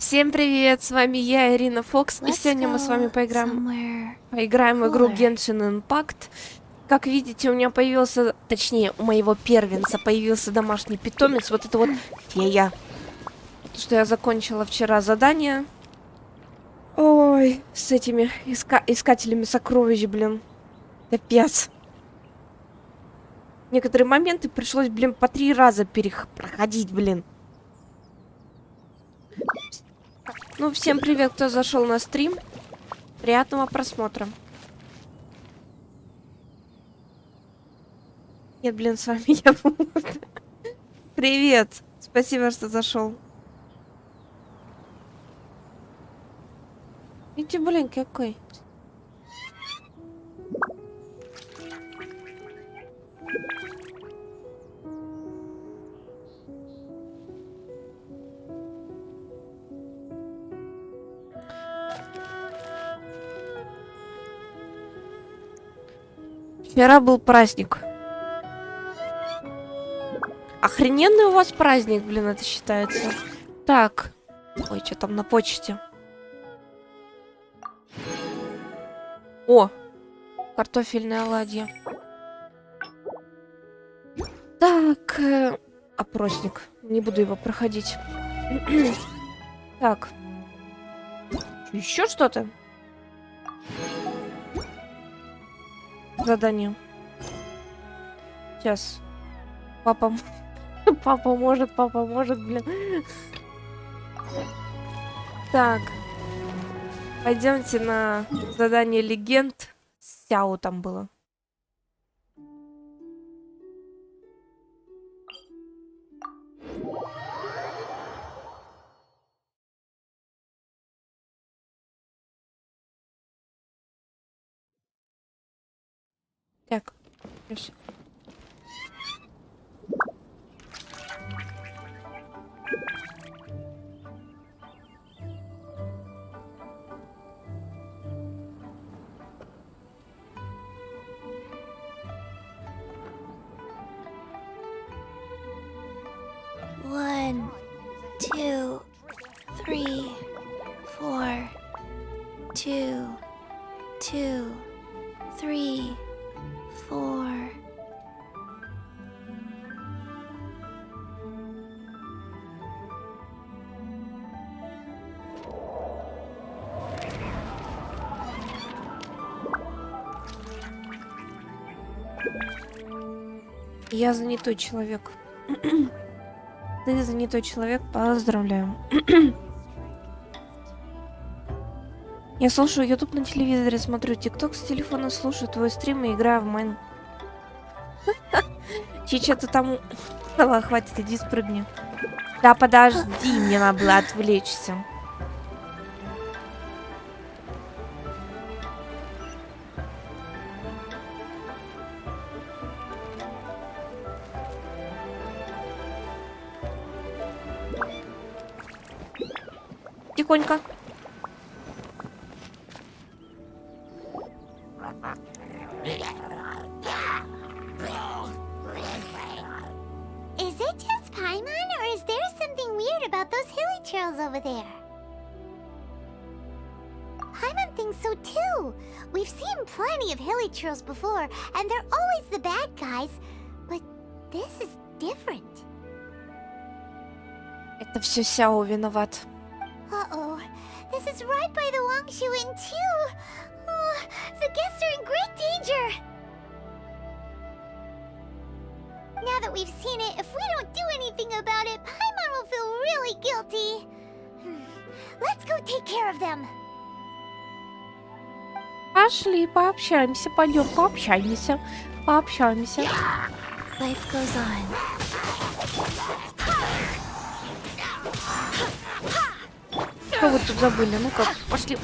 Всем привет, с вами я, Ирина Фокс, и сегодня мы с вами поиграем в игру Genshin импакт. Как видите, у меня появился, точнее, у моего первенца появился домашний питомец, вот это вот фея. Потому что я закончила вчера задание. Ой, с этими искателями сокровищ, блин. Капец. Некоторые моменты пришлось, блин, по 3 раза проходить, блин. Ну, всем привет, кто зашел на стрим. Приятного просмотра. Нет, блин, с вами я буду. Привет. Спасибо, что зашел. Видите, блин, какой. Вчера был праздник. Охрененный у вас праздник, блин, это считается. Так. Ой, что там на почте? О! Картофельные оладьи. Так. Опросник. Не буду его проходить. Так. Еще что-то? Задание. Сейчас. Папа может, блин. Так. Пойдемте на задание легенд. Сяо там было. Так. Сейчас. One, two, three, four. Two, three, four. Я занятой человек. Ты занятой человек, поздравляю. Я слушаю YouTube на телевизоре, смотрю TikTok с телефона, слушаю твой стрим и играю в майн. Чича, ты там... Давай, хватит, иди спрыгни. Да подожди, мне надо было отвлечься. Тихонько. Is it just Paimon, or is there something weird about those hilly trails over there? Paimon thinks so too. We've seen plenty of hilly trails before, and they're always the bad guys. But this is different. Это все Сяо виноват. Uh-oh. This is right by the Wangshu Inn too. The guests are in great danger. Now that we've seen it, if we don't do anything about it, Paimon will feel really guilty. Let's go take care of them. Пошли, пообщаемся, пойдем, пообщаемся. Life goes on. Что вы тут забыли? Ну-ка, пошли.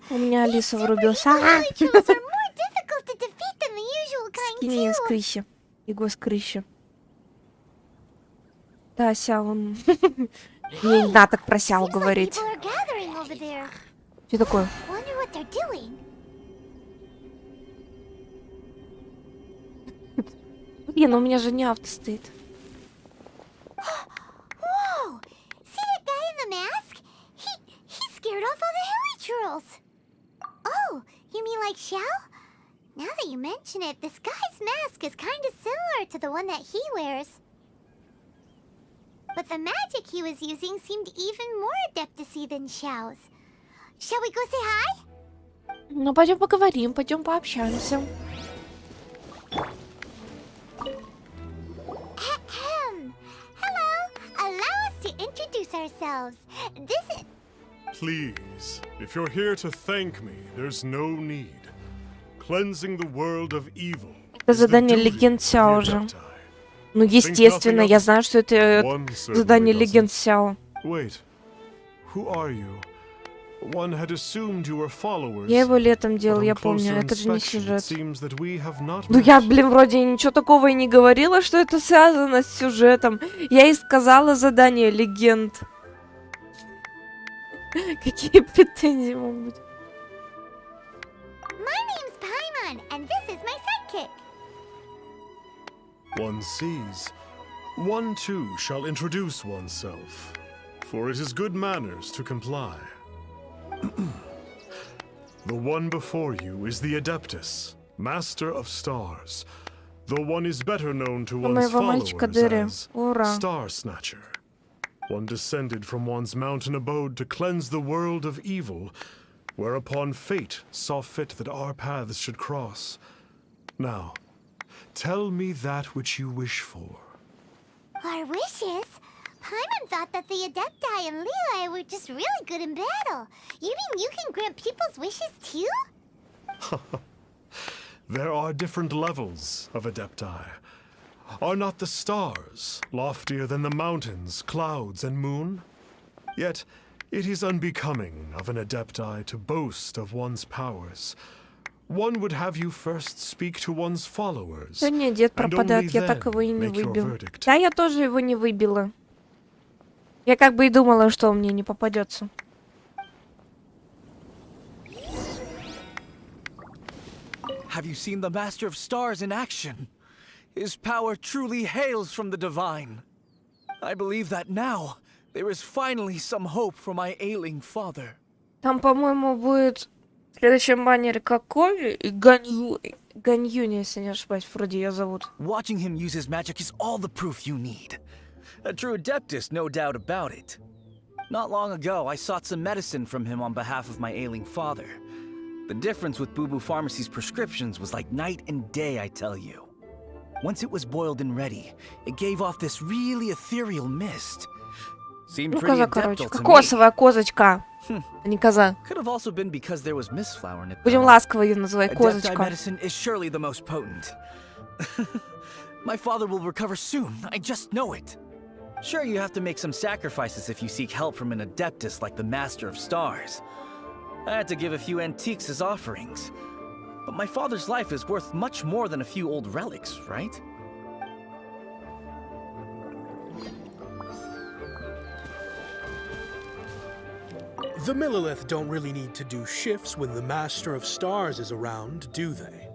У меня Алиса врубился. Скинь с крыши. Его с крыши. Да, Сяо, он... Мне не надо так про Сяо говорить. Что такое? Блин, у меня же не авто стоит. Whoa! See that guy in the mask? He scared off all the helichurls. Oh, you mean like Xiao? Now that you mention it, this guy's mask is kind of similar to the one that he wears. But the magic he was using seemed even more adeptus-y than Xiao's. Shall we go say hi? Ну, пойдем поговорим, пойдем пообщаемся. Hello, allow us to introduce ourselves. This is... Please, if you're here to thank me, there's no need. Cleansing the world of evil. Это задание легенд Сяо же. Ну, естественно, я знаю, что это задание легенд Сяо. Wait, who are you? One had assumed you were followers. Я его летом делал, я помню, это же не сюжет. Ну я, блин, вроде ничего такого и не говорила, что это связано с сюжетом. Я и сказала задание легенд. Какие претензии могут быть? My name's Paimon, and this is my sidekick. One sees. One too shall introduce oneself, for it is good manners to comply. The one before you is the Adeptus, Master of Stars. The one is better known to one's followers as Star Snatcher. One descended from one's mountain abode to cleanse the world of evil, whereupon fate saw fit that our paths should cross. Now, tell me that which you wish for. Our wishes? Paimon thought that the Adepti and Leela were just really good in battle. You mean you can grant people's wishes too? There are different levels of Adepti. Are not the stars loftier than the mountains, clouds, and moon? Yet, it is unbecoming of an Adepti to boast of one's powers. One would have you first speak to one's followers. Сегодня дед пропадает, я так его и не выбил. Да, я тоже его не выбила. Я как бы и думала, что он мне не попадется. Have you seen the Master of Stars in action? His power truly hails from the divine. I believe that now there is finally some hope for my ailing father. Там, по-моему, будет в следующем баннере Какови и Ганьюни, если не ошибаюсь, вроде ее зовут. Watching him use his magic is all the proof you need. A true adeptus, no doubt about it. Not long ago, I sought some medicine from him on behalf of my ailing father. The difference with Boo Boo Pharmacy's prescriptions was like night and day, I tell you. Once it was boiled and ready, it gave off this really ethereal mist. Seemed pretty adeptal to me. Кокосовая козочка, а не коза. Could have also been because there was mistflower in it. Будем ласково ее называть, Adepti козочка. medicine is surely the most potent. My father will recover soon, I just know it. Sure, you have to make some sacrifices if you seek help from an adeptus like the Master of Stars. I had to give a few antiques as offerings. But my father's life is worth much more than a few old relics, right? The Millilith don't really need to do shifts when the Master of Stars is around, do they?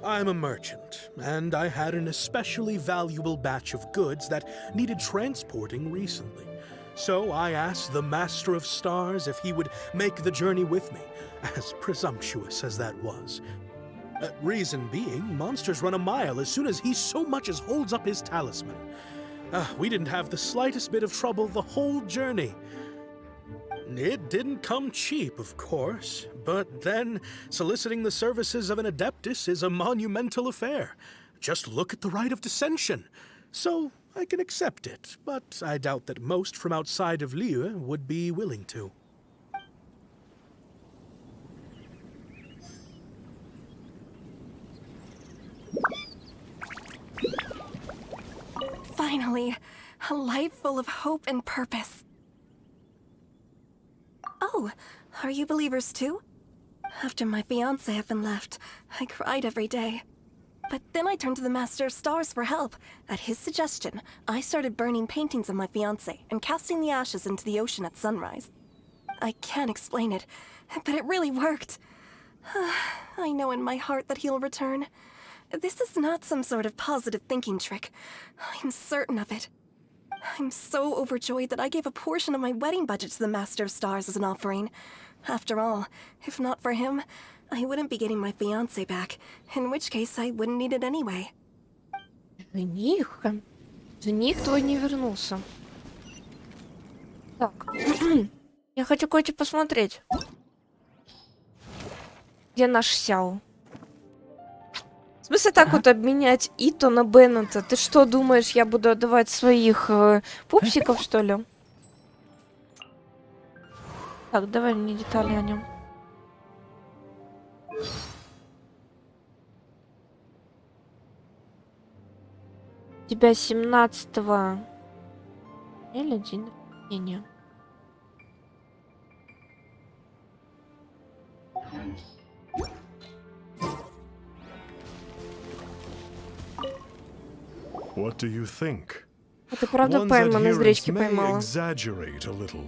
I'm a merchant, and I had an especially valuable batch of goods that needed transporting recently. So I asked the Master of Stars if he would make the journey with me, as presumptuous as that was. Reason being, monsters run a mile as soon as he so much as holds up his talisman. We didn't have the slightest bit of trouble the whole journey. It didn't come cheap, of course, but then soliciting the services of an adeptus is a monumental affair. Just look at the rite of dissension. So I can accept it, but I doubt that most from outside of Liyue would be willing to. Finally, a life full of hope and purpose. Oh, are you believers too? After my fiancé had been left, I cried every day. But then I turned to the Master of Stars for help. At his suggestion, I started burning paintings of my fiancé and casting the ashes into the ocean at sunrise. I can't explain it, but it really worked. I know in my heart that he'll return. This is not some sort of positive thinking trick. I'm certain of it. I'm so overjoyed that I gave a portion of my wedding budget to the Master of Stars as an offering. After all, if not for him, I wouldn't be getting my fiancé back, in which case I wouldn't need it anyway. Жених? Жених твой не вернулся. Так. Я хочу кое-что посмотреть. Где наш Сяо? В смысле так вот обменять Ито на Беннета? Ты что думаешь, я буду отдавать своих пупсиков, что ли? Так, давай мне детали о нем. У тебя 17-го или день рождения? What do you think? А ты правда One's пойман из adherents речки may поймала? exaggerate a little,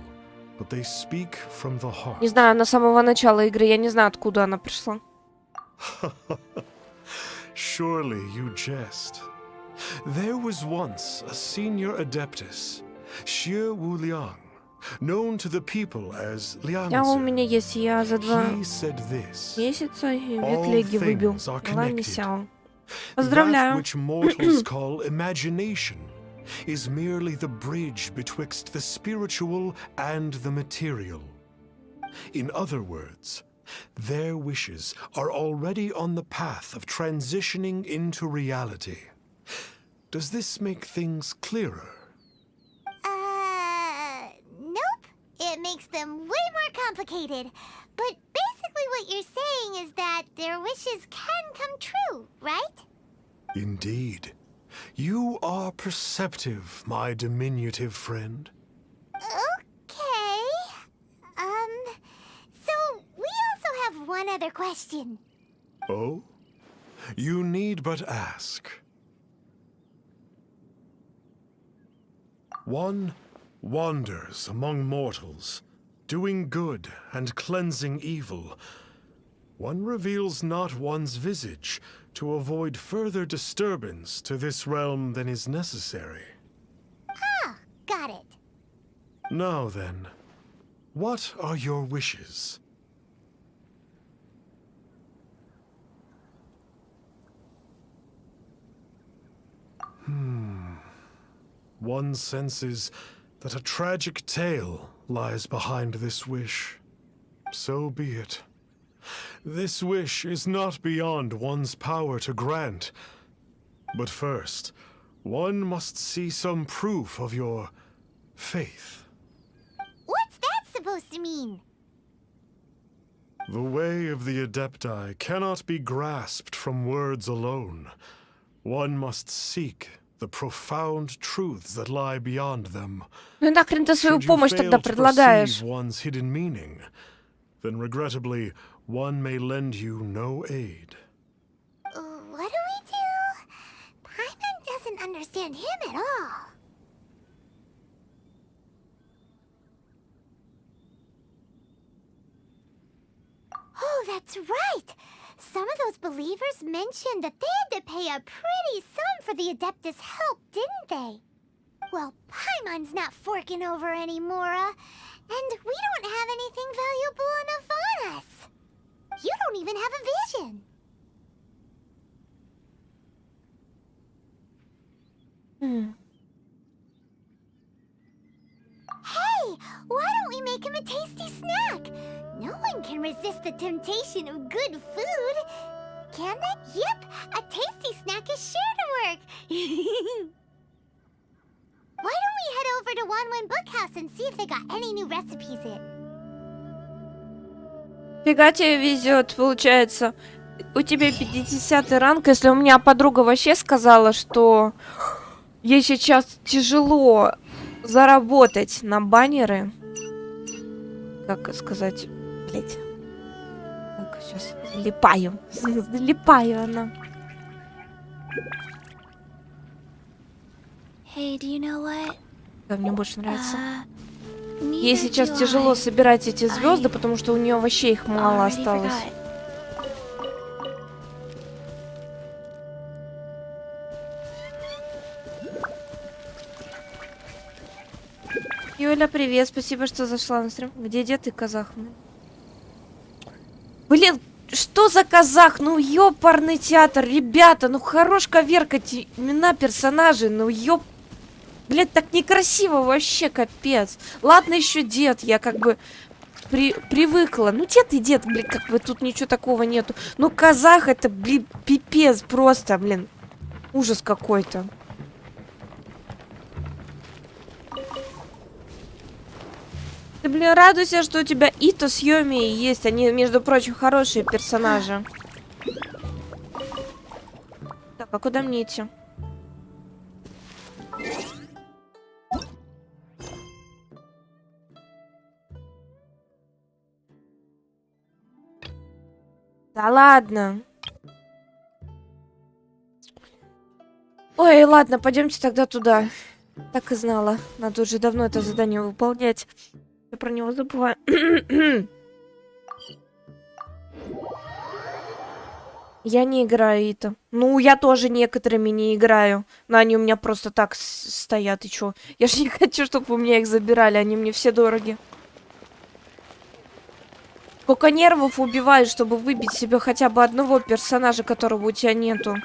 but they speak from the heart. Не знаю, на самого начала игры, я не знаю, откуда она пришла. Surely you jest. There was once a senior adeptus, Xie Wuliang, known to the people as Я у меня Liangzi. есть, я за 2 He said this: месяца All ветлеги выбил. things are Ладно, connected. Сяо. That Поздравляю. which mortals call imagination is merely the bridge betwixt the spiritual and the material. In other words, their wishes are already on the path of transitioning into reality. Does this make things clearer? Nope. It makes them way more complicated. But basically what you're saying is that their wishes can come true, right? Indeed. You are perceptive, my diminutive friend. Okay. So we also have one other question. Oh? You need but ask. One wanders among mortals, doing good and cleansing evil. One reveals not one's visage to avoid further disturbance to this realm than is necessary. Ah, got it. Now then, what are your wishes? One senses that a tragic tale lies behind this wish. So be it. This wish is not beyond one's power to grant. But first, one must see some proof of your faith. What's that supposed to mean? The way of the Adepti cannot be grasped from words alone. One must seek the profound truths that lie beyond them. Ну и нахрен ты свою Should you помощь fail тогда to предлагаешь? perceive one's hidden meaning, then regrettably, one may lend you no aid. What do we do? Paimon doesn't understand him at all. Oh, that's right! Some of those believers mentioned that they had to pay a pretty sum for the Adeptus' help, didn't they? Well, Paimon's not forking over anymore, and we don't have anything valuable enough on us. You don't even have a vision. Hey, why don't we make him a tasty snack? No one can resist the temptation of good food. Can they? Yep, a tasty snack is sure to work. Why don't we head over to Wanwen Bookhouse and see if they got any new recipes in? Фига тебе везет, получается. У тебя 50-й ранг, если у меня подруга вообще сказала, что ей сейчас тяжело заработать на баннеры. Как сказать, блять. Так, сейчас залипаю. Залипаю она. Hey, do you know what? Да, мне больше нравится. Ей сейчас тяжело собирать эти звезды, потому что у нее вообще их мало осталось. Юля, привет, спасибо, что зашла на стрим. Где дед и казах? Блин, что за казах? Ну, ёпарный театр, ребята, ну хорош коверкать имена персонажей, ну ёп... Блин, так некрасиво вообще, капец. Ладно, еще дед, я как бы привыкла. Ну, дед и дед, блин, как бы тут ничего такого нету. Ну, казах это, блин, пипец просто, блин. Ужас какой-то. Ты, блин, радуйся, что у тебя Ито с Йоми есть. Они, между прочим, хорошие персонажи. Так, а куда мне идти? Да ладно. Ой, ладно, пойдемте тогда туда. Так и знала. Надо уже давно это задание выполнять. Я про него забываю. Я не играю это. Ну, я тоже некоторыми не играю. Но они у меня просто так стоят. И чё? Я же не хочу, чтобы у меня их забирали. Они мне все дороги. Сколько нервов убивают, чтобы выбить себе хотя бы одного персонажа, которого у тебя нету.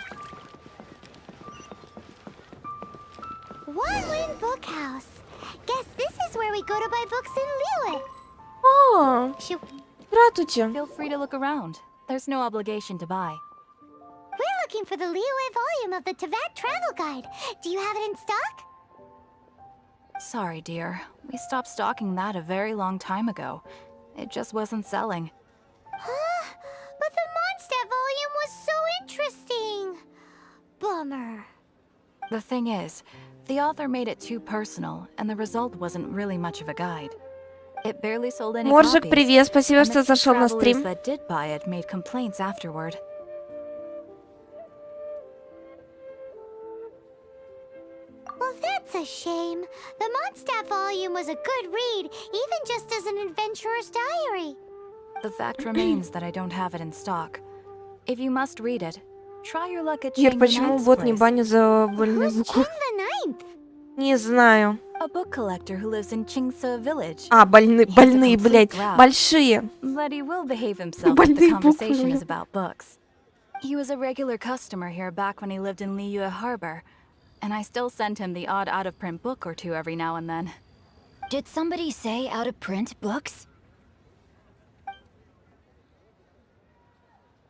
О, здравствуйте. Feel free to look around. There's no obligation to buy. We're looking for the Liyue volume of the Teyvat Travel Guide. Do you have it in stock? Sorry, dear. We stopped stocking that a very long time ago. It just wasn't selling. Huh? But the Mondstadt volume was so interesting. Bummer. The thing is, the author made it too personal, and the result wasn't really much of a guide. It barely sold any Моржик, copies, привет, спасибо, and что the few зашел на travelers стрим. that did buy it made complaints afterward. Well, that's a shame. The Mondstadt volume was a good read, even just as an adventurer's diary. The fact remains that I don't have it in stock. If you must read it, try your luck at Ир, Chang the почему Ninth's бот не place. банит за больную Who's букву? Chang the Ninth? Не знаю. A book collector who lives in Chingsa village. А, больные, He has a больные, complete блядь, grasp. большие. But he will behave himself if Больные the буквы, conversation блин. is about books. He was a regular customer here back when he lived in Liyue Harbor, and I still send him the odd out-of-print book or two every now and then. Did somebody say out-of-print books?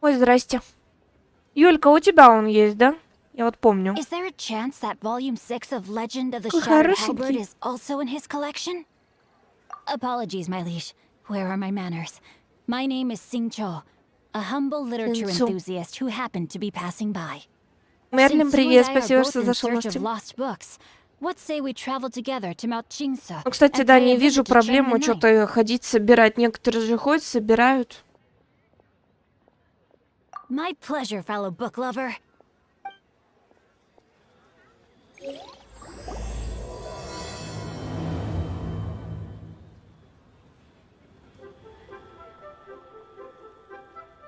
Ой, здрасте. Юлька, у тебя он есть, да? Я вот помню. Is there a chance that volume 6 of Legend of the Какой Shattered хорошенький. Halberd is also in his collection? Apologies, my liege. Where are my manners? My name is Sing Cho, a humble literature Sing Cho. enthusiast who happened to be passing by. Мерлин, Since you привет, and I are спасибо, both что in зашел на search of стрим. lost books, what say we travel together to Mount Chingsa? Ну, кстати, and да, pay не a вижу visit to Chang проблему the Ninth? что-то ходить, собирать. Некоторые же ходят, собирают. My pleasure, fellow book lover.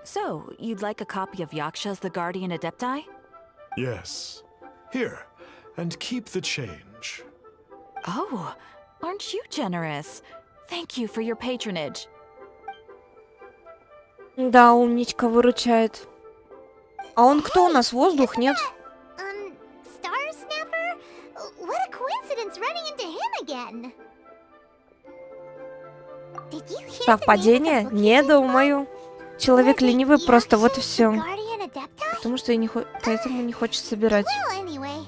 So, you'd like a copy of Yaksha's The Guardian Adepti? Yes. Here, and keep the change. Oh, aren't you generous? Thank you for your patronage. Да, умничка, выручает. А он кто у нас? Воздух, нет? Star Snapper? What a coincidence running into him again. Did you hear the name of the Совпадение? book Не you just думаю. Человек Was it ленивый просто, вот и Yaksha's все. The Guardian Adepti? Потому что поэтому не хочет собирать. Well, anyway,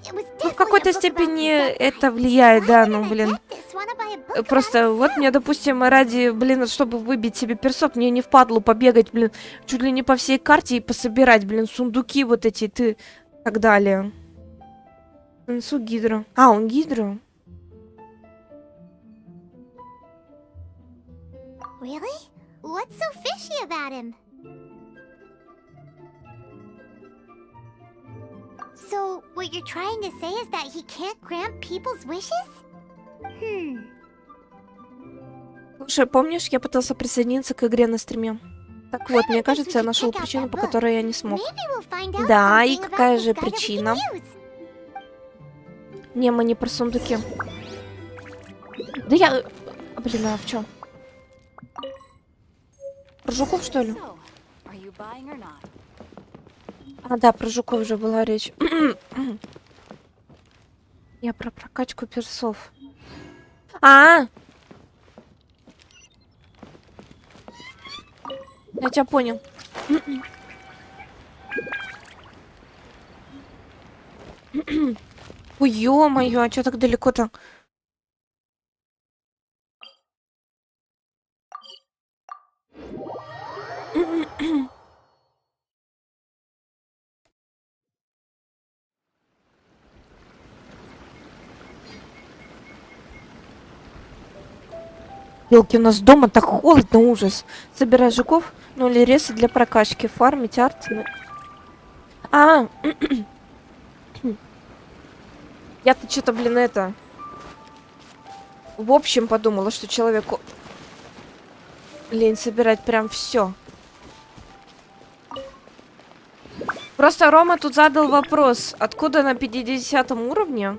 it was Ну, в definitely какой-то a book about степени the Adepti. это влияет, да, Why ну, would an блин. Adeptus wanna buy a book about Просто вот himself? мне, допустим, ради, блин, чтобы выбить себе персок, мне не впадло побегать, блин, чуть ли не по всей карте и пособирать, блин, сундуки вот эти, и так далее. Несу гидро. А, он гидро? Really? What's so fishy about him? So, what you're trying to say is that he can't grant people's wishes? Слушай, помнишь, я пытался присоединиться к игре на стриме? Так вот, мне кажется, я нашел причину, по которой я не смог. Да, и какая же причина? Не, мы не про сундуки. Да я... Блин, а в чем? Про жуков, что ли? А, да, про жуков уже была речь. Я про прокачку персов. Я тебя понял. Ой, ё-моё, а чё так далеко-то? Ёлки, у нас дома так холодно, ужас. Собирай жуков, ну или ресы для прокачки, фармить, арт. Я-то что-то, блин, это... В общем, подумала, что человеку лень собирать прям все. Просто Рома тут задал вопрос, откуда на 50 уровне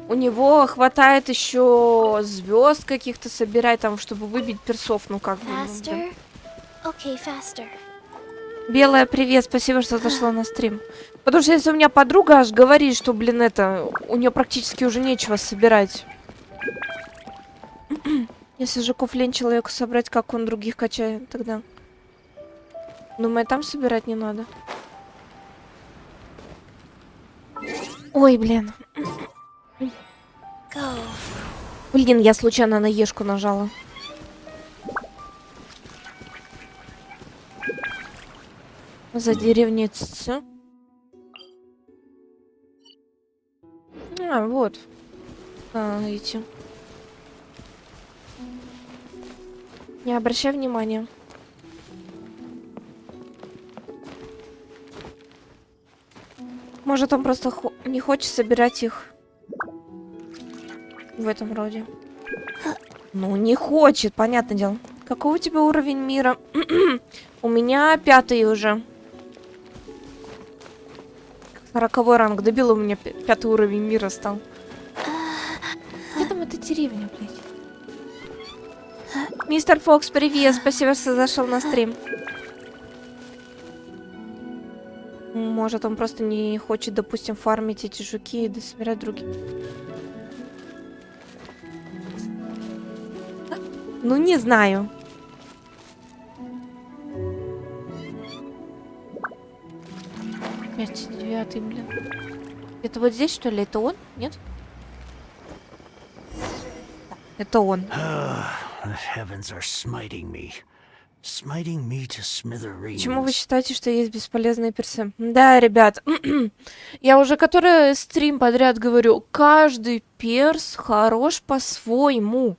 у него хватает еще звезд каких-то собирать там, чтобы выбить персов, ну как бы. Faster? Okay, faster. Белая, привет, спасибо, что зашла на стрим. Потому что если у меня подруга аж говорит, что, блин, это, у нее практически уже нечего собирать. Если жуков лень человеку собрать, как он других качает тогда? Думаю, там собирать не надо. Ой, блин. Блин, я случайно на ешку нажала. За деревней Ц. Вот. Эти. Не обращай внимания. Может, он просто не хочет собирать их в этом роде. Ну, не хочет, понятное дело. Какой у тебя уровень мира? У меня 5-й уже. 40-й ранг. Добил, у меня 5-й уровень мира стал. Где там эта деревня, блядь? Мистер Фокс, привет. Спасибо, что зашел на стрим. Может, он просто не хочет, допустим, фармить эти жуки и собирать другие. Ну, не знаю. Опять 9-й, блин. Это вот здесь, что ли? Это он? Нет? Да, это он. Почему вы считаете, что есть бесполезные персы? Да, ребят, я уже который стрим подряд говорю, каждый перс хорош по-своему.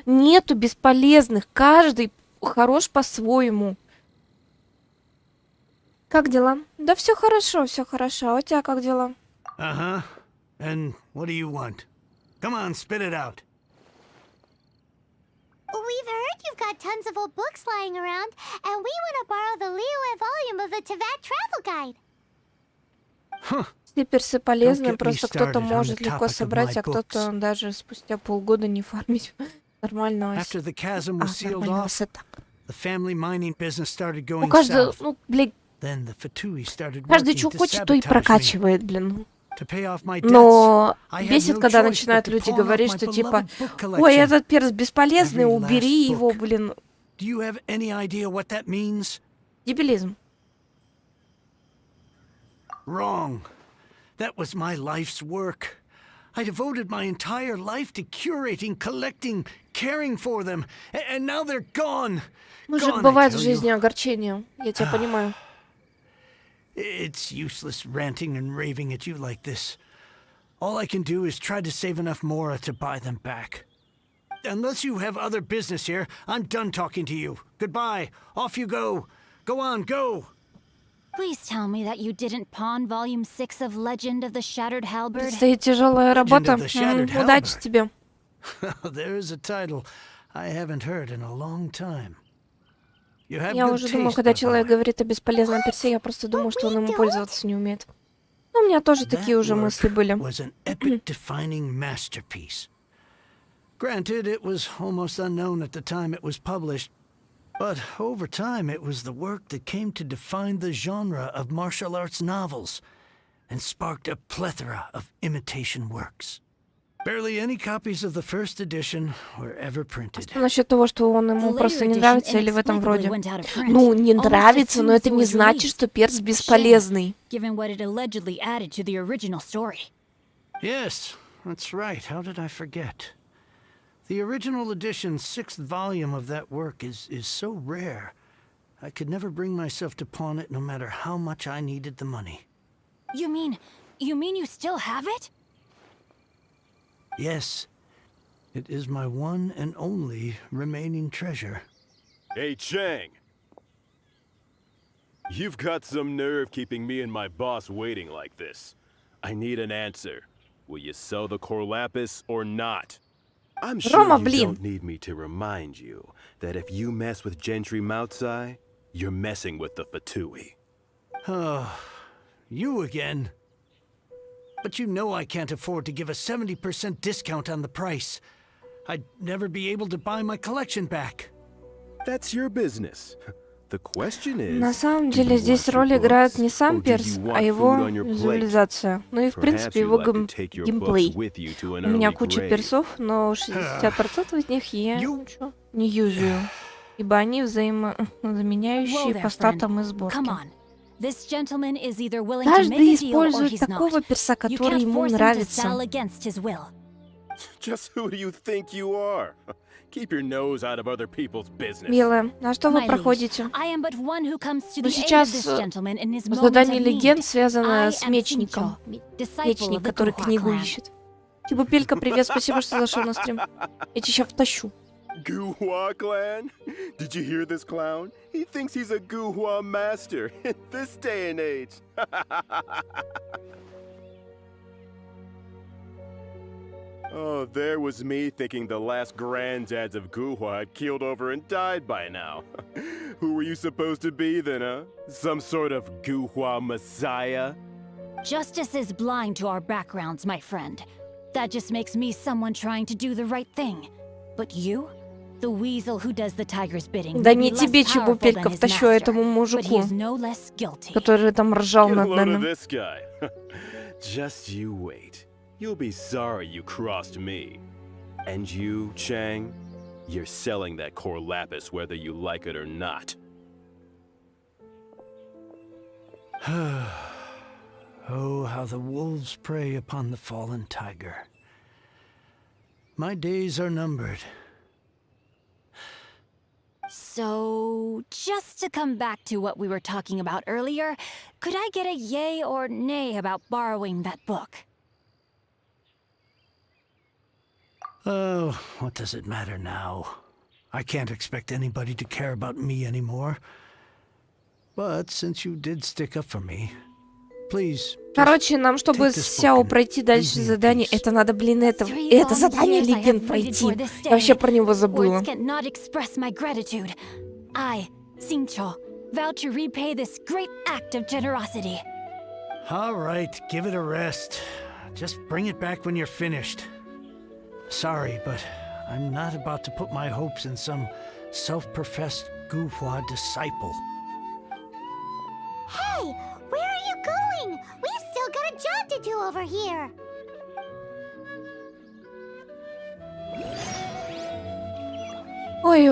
Нету бесполезных, каждый хорош по-своему. Как дела? Да все хорошо, все хорошо. А у тебя как дела? Uh-huh. And what do you want? Come on, spit it out. We've heard you've got tons of old books lying around, and we want to borrow the Liyue volume of the Teyvat travel guide. Все персы полезны, просто кто-то может легко собрать, а кто-то даже спустя полгода не фармить нормального. After the chasm was sealed Нормального off, сета. the family mining business started Ну, going каждый, south. ну, блядь, Then the Fatui started каждый working что to хочет, то и sabotage me. прокачивает, блин. To pay off my debts, Но I had бесит, no когда choice начинают but to люди pawn off говорить, my что типа, beloved book ой, collection. этот перс бесполезный, Every убери last его, book. блин. Do you have any idea what that means? Дебилизм. Wrong. That was my life's work. I devoted my entire life to curating, collecting, caring for them, and now they're gone. Мужик, Gone, I бывает в tell you. жизни огорчение. Я тебя понимаю. It's useless ranting and raving at you like this. All I can do is try to save enough Mora to buy them back. Unless you have other business here, I'm done talking to you. Goodbye. Off you go. Go on, go. Please tell me that you didn't pawn Volume 6 of Legend of the Shattered Halberd. Предстоит тяжелая работа. of the Shattered Удачи Halberd. тебе. There's a title I haven't heard in a long time. You have Я good уже думаю, taste, когда my человек boy. говорит о бесполезном персе, я просто думаю, что он ему пользоваться не умеет. Ну, у меня тоже такие That уже work мысли были. was an epic-defining masterpiece. Granted, it was almost unknown at the time it was published, but over time it was the work that came to define the genre of martial arts novels and sparked a plethora of imitation works. Barely any copies of the first edition were ever printed. Что насчет того, что он ему просто не нравится или в этом вроде? Ну, не нравится, но это не значит, что перс бесполезный. Given what it allegedly added to the original story. Yes, that's right. How did I forget? The original edition's 6th volume of that work is so rare, I could never bring myself to pawn it no matter how much I needed the money. You mean you still have it? Yes, it is my one and only remaining treasure. Hey, Chang! You've got some nerve keeping me and my boss waiting like this. I need an answer. Will you sell the Corlapis or not? I'm sure Рома, you блин. don't need me to remind you that if you mess with Gentry Moutsai, you're messing with the Fatui. Oh, you again. But you know I can't afford to give a 70% discount on the price. I'd never be able to buy my collection back. That's your business. The question is, На самом do you деле здесь want your роль играет books, не сам or do перс, you а want его food on your plate? визуализация. Ну и в принципе Perhaps его you'd like to take your геймплей. books with you to an У меня early куча grave. персов, но 60% из них я ничего не юзаю, ибо они взаимозаменяющие по статам и сборке. Come on. This gentleman is either willing to make Каждый a deal or использует he's такого not. перса, You который can't ему force him to нравится. sell against his will. Just who do you think you are? Keep your nose out of other people's business. Милая, а что вы My liege, проходите? I am but one who comes to Ну the aid of сейчас this gentleman in his moment of задание need. легенд связано I с am мечником. Sincho, disciple of Мечник, the который Guhua книгу clan. ищет. Типа, Пелька, привет, спасибо, что зашел на стрим. Я тебя сейчас втащу. Guhua clan? Did you hear this clown? He thinks he's a Guhua master in this day and age. Oh, there was me thinking the last granddads of Guhua had keeled over and died by now. Who were you supposed to be then, huh? Some sort of Guhua messiah? Justice is blind to our backgrounds, my friend. That just makes me someone trying to do the right thing. But you? The weasel who does the tiger's bidding. Да may не be less тебе, чего, powerful than Пелька, his втащу, а master, этому but he мужику, is no less guilty. который там ржал Get a над load of нами. this guy. Just you wait. You'll be sorry you crossed me. And you, Chang, you're selling that core lapis whether you like it or not. Oh, how the wolves prey upon the fallen tiger. My days are numbered. So, just to come back to what we were talking about earlier, could I get a yay or nay about borrowing that book? Oh, what does it matter now? I can't expect anybody to care about me anymore. But since you did stick up for me, please. Короче, нам, чтобы с Сяо пройти дальше задание, это надо, блин, это задание легенд пройти. Я вообще про него забыла. Words cannot express my gratitude. I, Sincho, vow to repay this great act of generosity. All right, give it a rest. Just bring it back when you're finished. Sorry, but I'm not about to put my hopes in some self-professed Guhua disciple. Hey, where are you going? We've still got a job to do over here. Ой,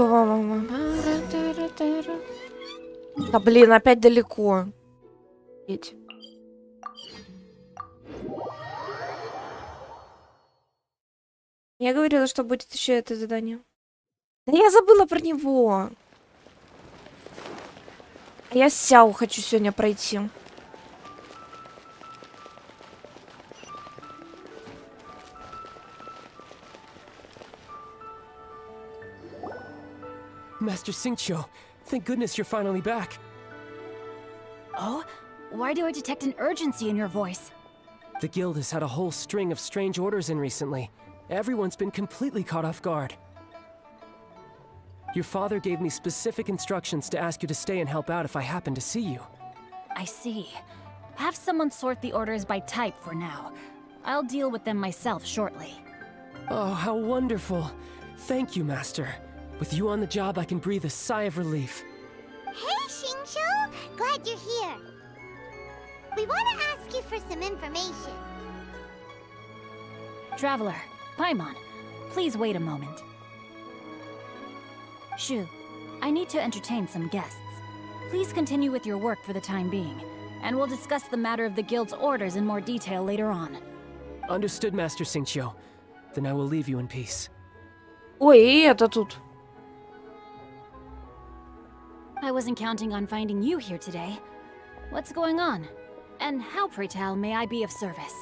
да блин, опять далеко. Я говорила, что будет еще это задание. Да я забыла про него. Я Сяо хочу сегодня пройти. Master Xingqiu, thank goodness you're finally back. Oh? Why do I detect an urgency in your voice? The guild has had a whole string of strange orders in recently. Everyone's been completely caught off guard. Your father gave me specific instructions to ask you to stay and help out if I happen to see you. I see. Have someone sort the orders by type for now. I'll deal with them myself shortly. Oh, how wonderful. Thank you, Master. With you on the job, I can breathe a sigh of relief. Hey, Xingqiu! Glad you're here. We want to ask you for some information. Traveler, Paimon, please wait a moment. Shu, I need to entertain some guests. Please continue with your work for the time being, and we'll discuss the matter of the guild's orders in more detail later on. Understood, Master Xingqiu. Then I will leave you in peace. Ой, и это тут. I wasn't counting on finding you here today. What's going on? And how, pray tell, may I be of service?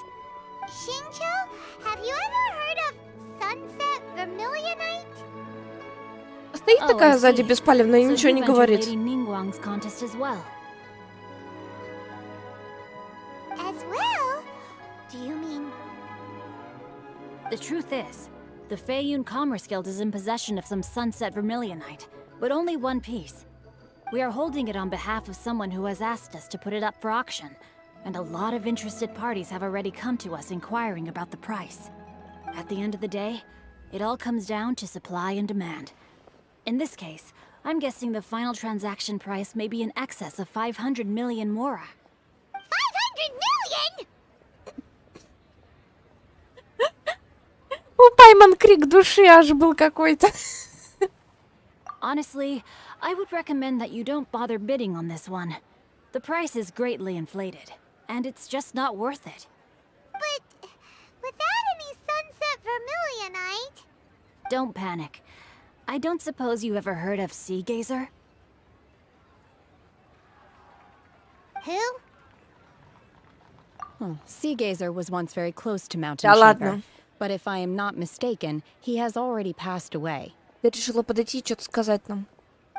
Xingqiu, have you ever heard of Sunset Vermilionite? Стоит Oh, такая I сзади see. беспалевная и So ничего you've не entered говорит. Lady Ningguang's contest as well. As well? Do you mean... The truth is, the Feiyun Commerce Guild is in possession of some Sunset Vermilionite, but only one piece. We are holding it on behalf of someone who has asked us to put it up for auction, and a lot of interested parties have already come to us inquiring about the price. At the end of the day, it all comes down to supply and demand. In this case, I'm guessing the final transaction price may be in excess of 500 million mora. 500 million?! У Пайман крик души аж был какой-то. Honestly, I would recommend that you don't bother bidding on this one. The price is greatly inflated, and it's just not worth it. But without any Sunset Vermilionite... Don't panic. I don't suppose you ever heard of Sea Gazer? Who? Sea Gazer was once very close to Mountain Да Shaper, ладно. but if I am not mistaken, he has already passed away. Ты решила подойти и что-то сказать нам.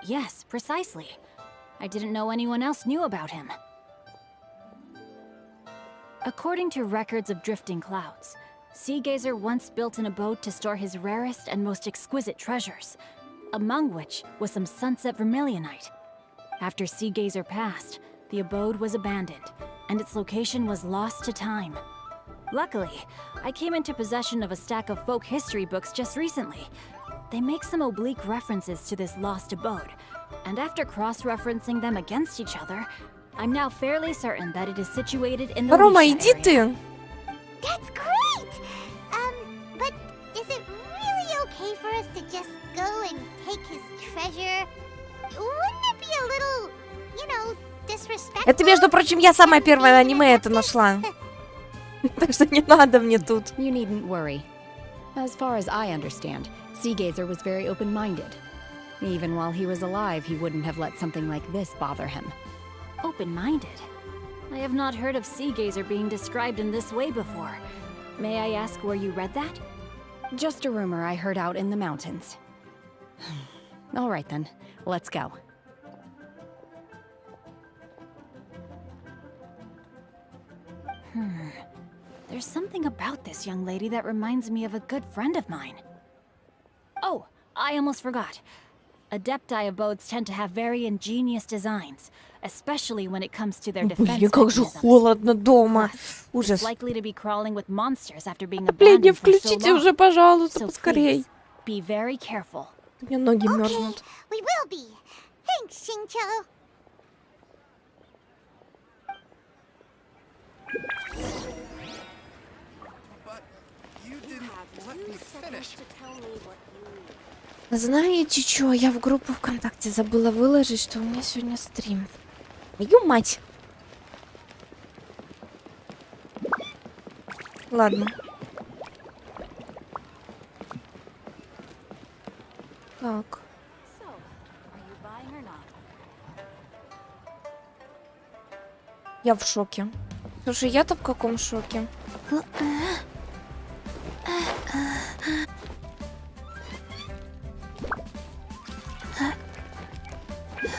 Yes, precisely. I didn't know anyone else knew about him. According to records of drifting clouds, Sea Gazer once built an abode to store his rarest and most exquisite treasures, among which was some Sunset Vermilionite. After Sea Gazer passed, the abode was abandoned, and its location was lost to time. Luckily, I came into possession of a stack of folk history books just recently. They make some oblique references to this lost abode, and after cross-referencing them against each other, I'm now fairly certain that it is situated in the Рома, Lisha иди area. ты. That's great! But is it really okay for us to just go and take his treasure? Wouldn't it be a little, you know, disrespectful? Это, между прочим, я самая первая аниме это нашла. Так что не надо мне тут. You needn't worry. As far as I understand, Sea Gazer was very open-minded. Even while he was alive, he wouldn't have let something like this bother him. Open-minded? I have not heard of Sea Gazer being described in this way before. May I ask where you read that? Just a rumor I heard out in the mountains. All right then, let's go. There's something about this young lady that reminds me of a good friend of mine. Oh, I almost forgot. Adepti abodes tend to have very ingenious designs, especially when it comes to their defense Блин, как же mechanisms. холодно дома. Plus, Ужас. it's likely to be crawling with monsters after being Отопление abandoned for so включите long. уже, пожалуйста, So поскорей. please, be very careful. У меня ноги Okay, мерзнут. we will be. Thanks, Xingqiu. Знаете что, я в группу ВКонтакте забыла выложить, что у меня сегодня стрим. Ё мать! Ладно. Так. Я в шоке. Слушай, я-то в каком шоке?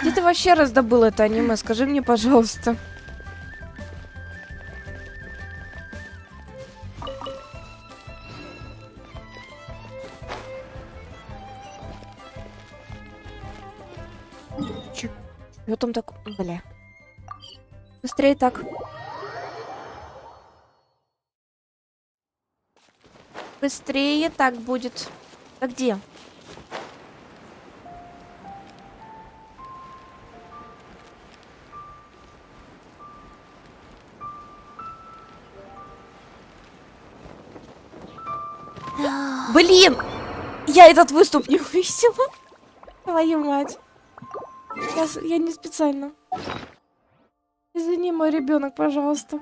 Где ты вообще раздобыл это аниме? Скажи мне, пожалуйста. Чё там так... Бля. Быстрее так. Быстрее так будет. А где? Блин! Я этот выступ не увидела. Твою мать. Я не специально. Извини, мой ребенок, пожалуйста.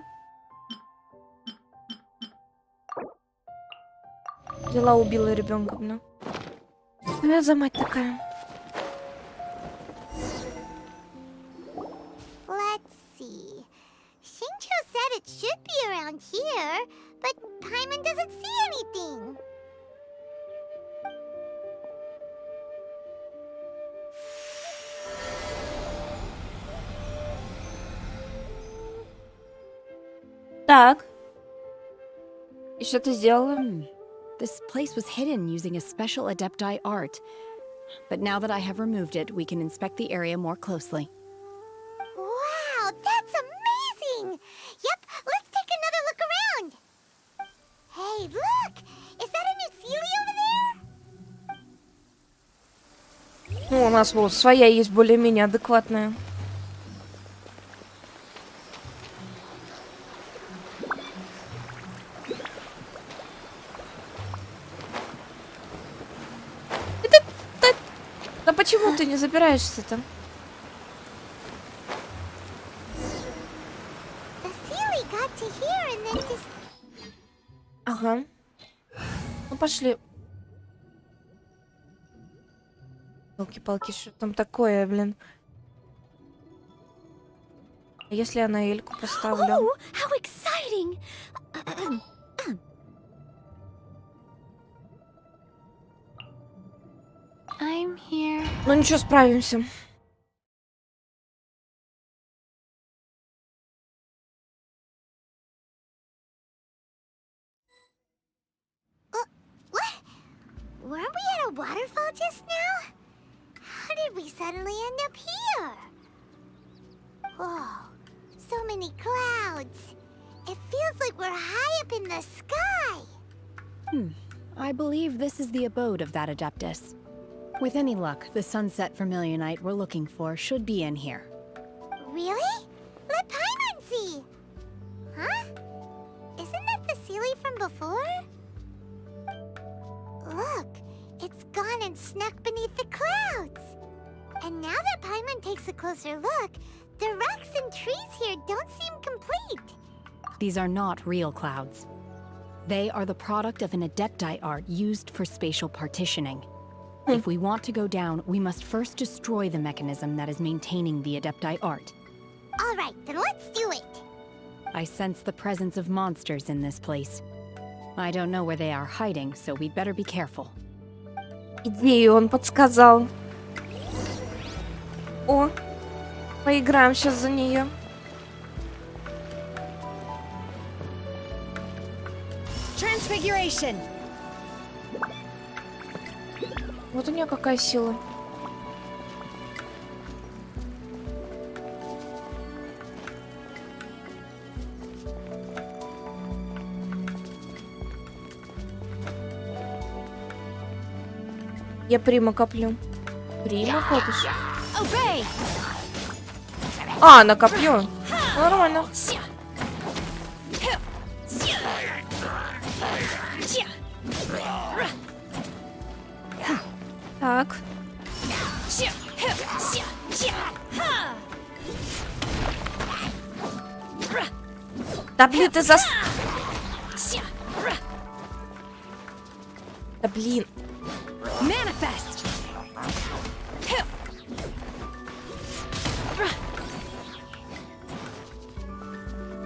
Взяла, убила ребенка, блин. Что я за мать такая? Let's see. Shincho said it should be around here, but Paimon doesn't see anything. Так. И что ты сделала? This place was hidden using a special Adepti art. But now that I have removed it, we can inspect the area more closely. Wow, that's amazing! Yep, let's take another look around. Hey, look! Is that a new Sealy over there? Ну, у нас вот своя есть более-менее адекватная. Да почему ты не забираешься-то? The Sealy got to here and then just... Ага. Ну пошли. Палки-палки, что там такое, блин? А если я на Эльку поставлю? Oh, how exciting! I'm here. Ну ничего, справимся. What? Weren't we at a waterfall just now? How did we suddenly end up here? Whoa, so many clouds. It feels like we're high up in the sky. I believe this is the abode of that Adeptus. With any luck, the sunset Vermilionite we're looking for should be in here. Really? Let Paimon see. Huh? Isn't that the Sealy from before? Look, it's gone and snuck beneath the clouds. And now that Paimon takes a closer look, the rocks and trees here don't seem complete. These are not real clouds. They are the product of an Adepti art used for spatial partitioning. If we want to go down, we must first destroy the mechanism that is maintaining the Adepti art. All right, then let's do it. I sense the presence of monsters in this place. I don't know where they are hiding, so we'd better be careful. Идею он подсказал. О, поиграем сейчас за нее. Transfiguration! Вот у нее какая сила. Я прима коплю. Прима копишь? А, накоплю. Нормально. Так. Да блин, ты Да блин. Manifest!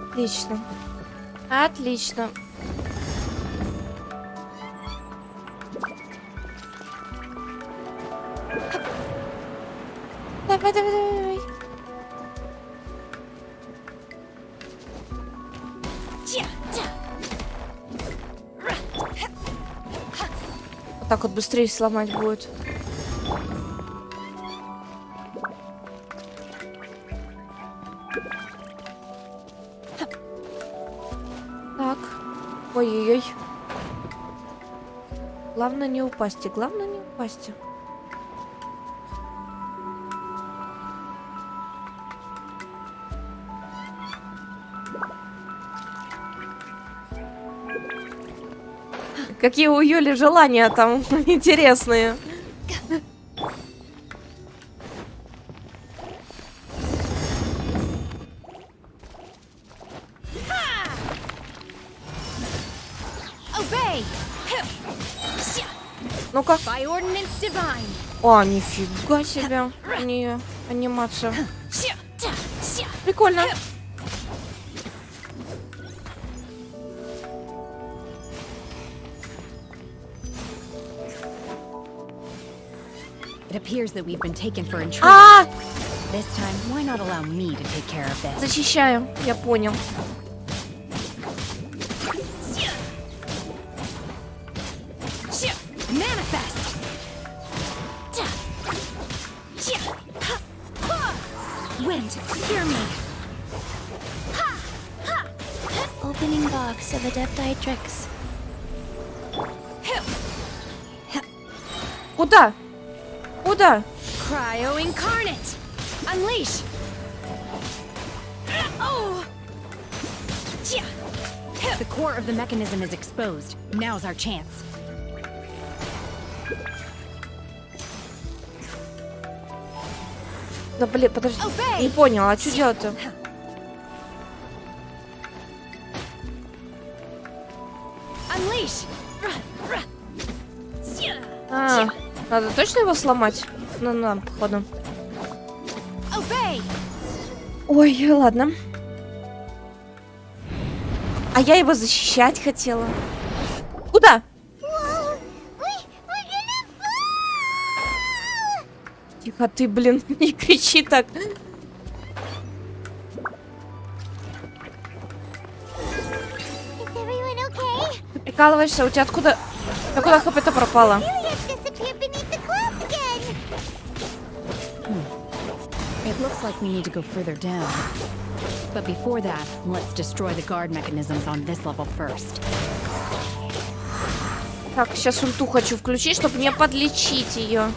Отлично. Отлично. Давай, давай, давай. Так вот быстрее сломать будет. Так. Ой-ой-ой. Главное не упасть. Главное не упасть. Какие у Юли желания там интересные. Ну-ка. О, нифига себе. У нее анимация. Прикольно. It appears that we've been taken for intruders. This time, why not allow me to take care of this? Защищаю, я понял. Manifest! Wind, hear me! Opening box of adepti tricks. Куда? Куда? Cryo incarnate! Unleash! Oh! The core of the mechanism is exposed. Now's our chance. Да блин, подожди. Не понял, а что делать-то? А, надо точно его сломать? Ну, нам, походу. Ой, ладно. А я его защищать хотела. Куда? Тихо, ты, блин, не кричи так. Ты прикалываешься? У тебя откуда? А куда хп-то пропало? It looks like we need to go further down. But before that, let's destroy the guard mechanisms on this level first. Так, сейчас ульту хочу включить, чтобы не подлечить ее.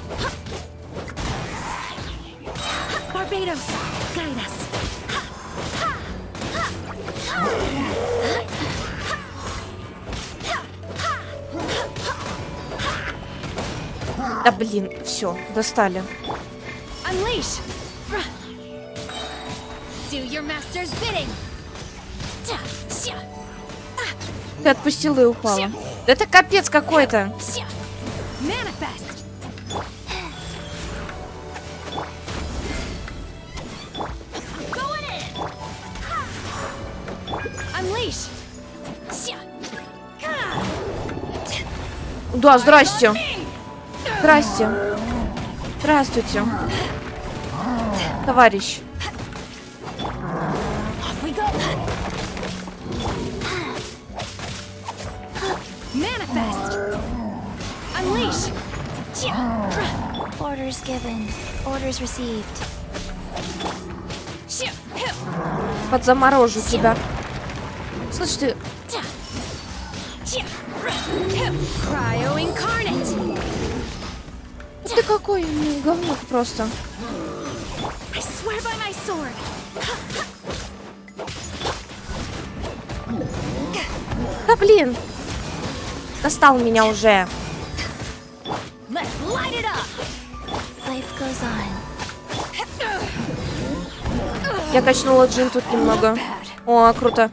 Да блин, все, достали. Ты отпустила и упала. Да это капец какой-то. Да, здрасте. Здрасте. Здравствуйте. Товарищ. Orders given. Orders received. Подзаморожу тебя. Слышь ты. Ты какой говнюк просто. Да блин. Достал меня уже. Я качнула джин тут немного. О, круто.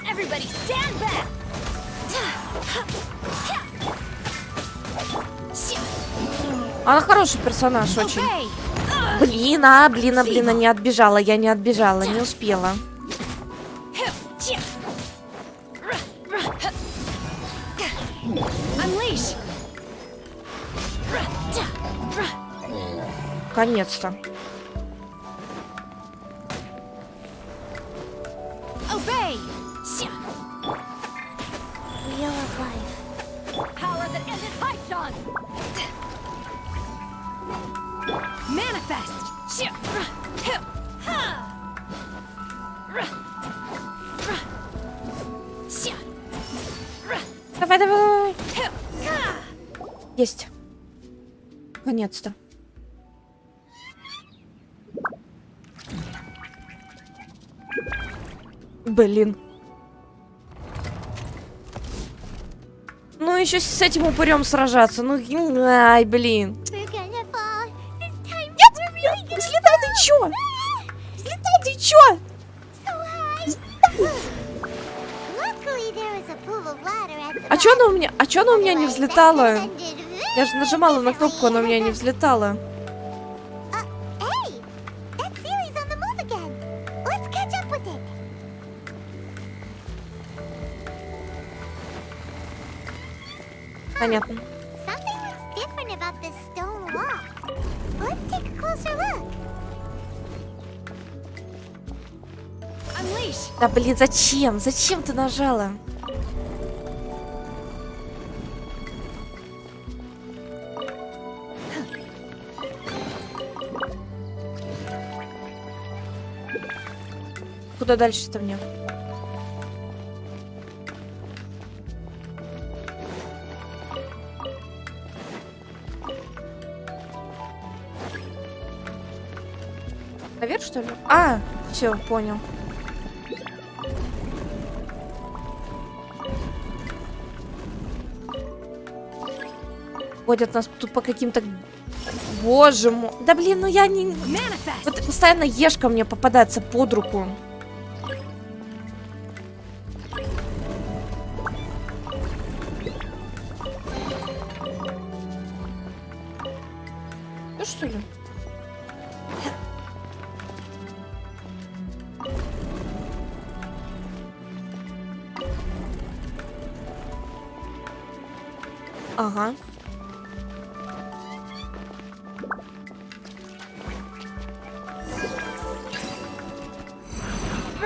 Она хороший персонаж очень. Блин, не отбежала. Я не отбежала, не успела. Наконец-то. Давай, давай. Есть. Наконец-то. Блин. Ну, еще с этим упырем сражаться. Ну, ай, блин. Нет, взлетай, ты чё? Взлетай, ты чё? А чё она у меня? А чё она у меня не взлетала? Я же нажимала на кнопку, она у меня не взлетала. Понятно. Да блин, зачем? Зачем ты нажала? Куда дальше-то мне? Наверх, что ли? А, все, понял. Водят нас тут по каким-то... Боже мой. Да блин, ну я не... Вот постоянно ешка мне попадается под руку. Ну что ли? Ага.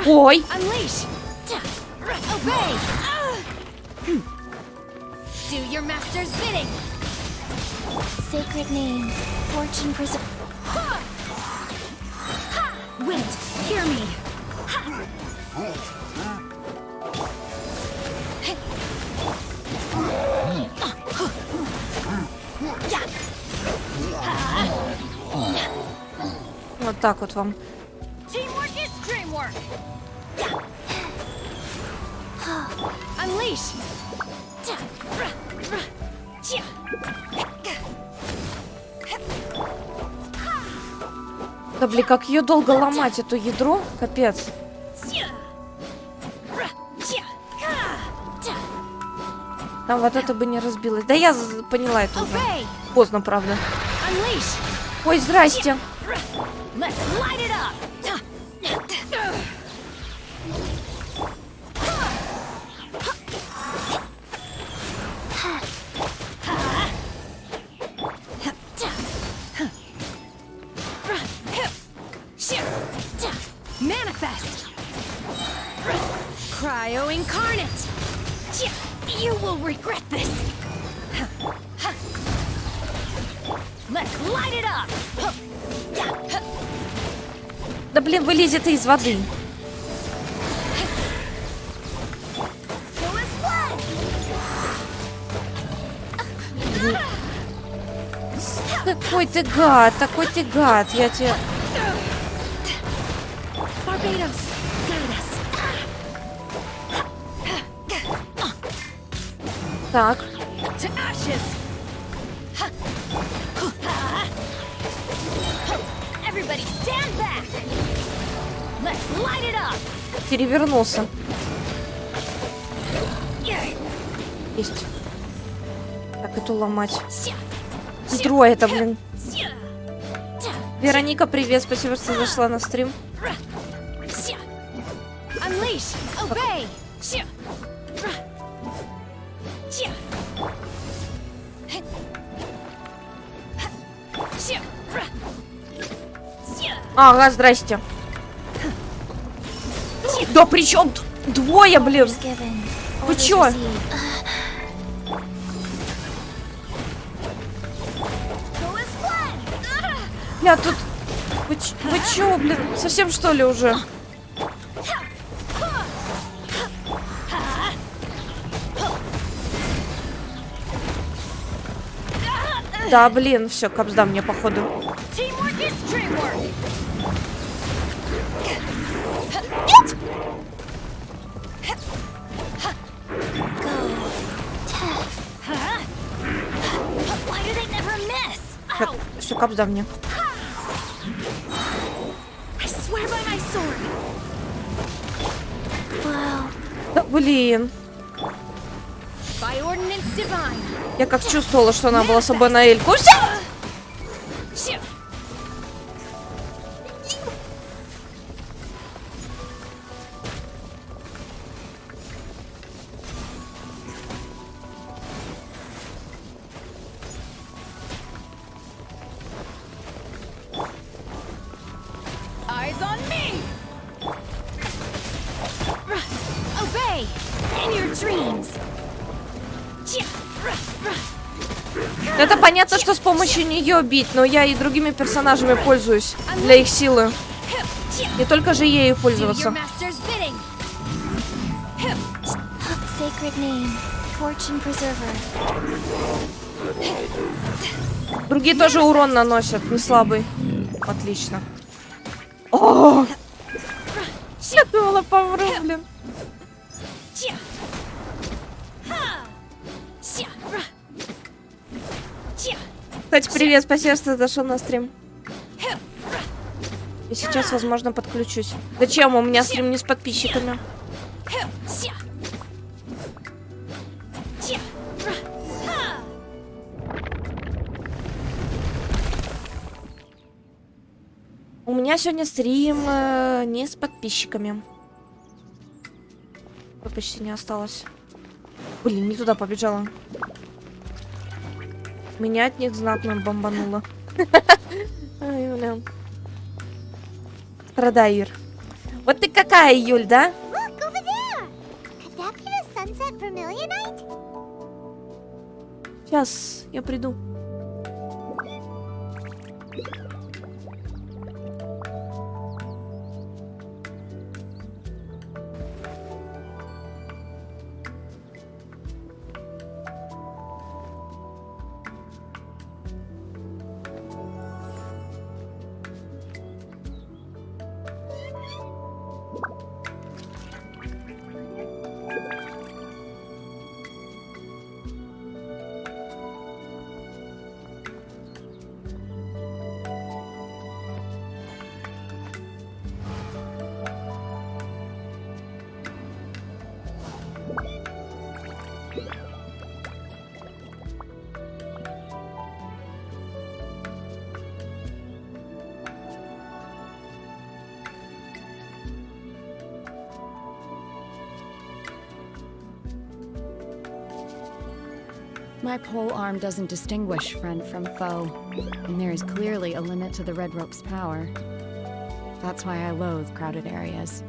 Ой. Do your master's bidding. Sacred name, fortune preserve. Wind, hear me. Вот так вот вам. Teamwork is dreamwork. Unleash. Да блин, как ее долго ломать, эту ядро, капец. Там вот это бы не разбилось. Да я поняла это уже. Поздно, правда. Ой, здрасте. Manifest. Cryo incarnate. You will regret this. Let's light it up. Да блин, вылезет из воды. Какой ты гад, такой ты гад, я тебе... Так. Перевернулся. Есть. Так, эту ломать. Ядро это, блин. Вероника, привет, спасибо, что зашла на стрим. Ага, здрасте. Да при чем двое, блин? Вы чё? Бля, тут Вы чё, блин, совсем что ли уже? Да, блин, все, капсда мне походу. Нет! Все, капсда мне. Да, блин. Я как чувствовала, что она была с собой на Эльку. Это понятно, что с помощью нее бить, но я и другими персонажами пользуюсь для их силы. Не только же ею пользоваться. Другие тоже урон наносят, не слабый. Отлично. О! Я думала, помру, блин. Кстати, привет, спасибо, что зашел на стрим. И сейчас, возможно, подключусь. Зачем? У меня стрим не с подписчиками. У меня сегодня стрим не с подписчиками. Почти не осталось. Блин, не туда побежала. Меня от них знатно бомбануло. Ай, блин. Страдай, Ир. Вот ты какая, Юль, да? Сейчас я приду. My pole arm doesn't distinguish friend from foe, and there is clearly a limit to the red rope's power. That's why I loathe crowded areas.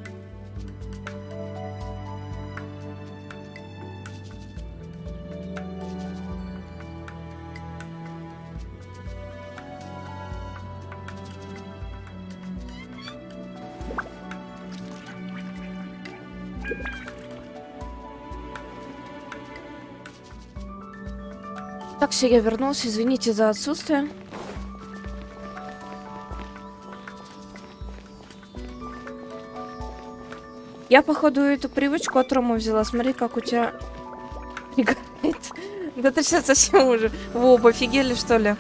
Так, все, я вернулся. Извините за отсутствие. Я, походу, эту привычку от Ромы взяла. Смотри, как у тебя играет. Да ты сейчас совсем уже. Во, офигели, что ли?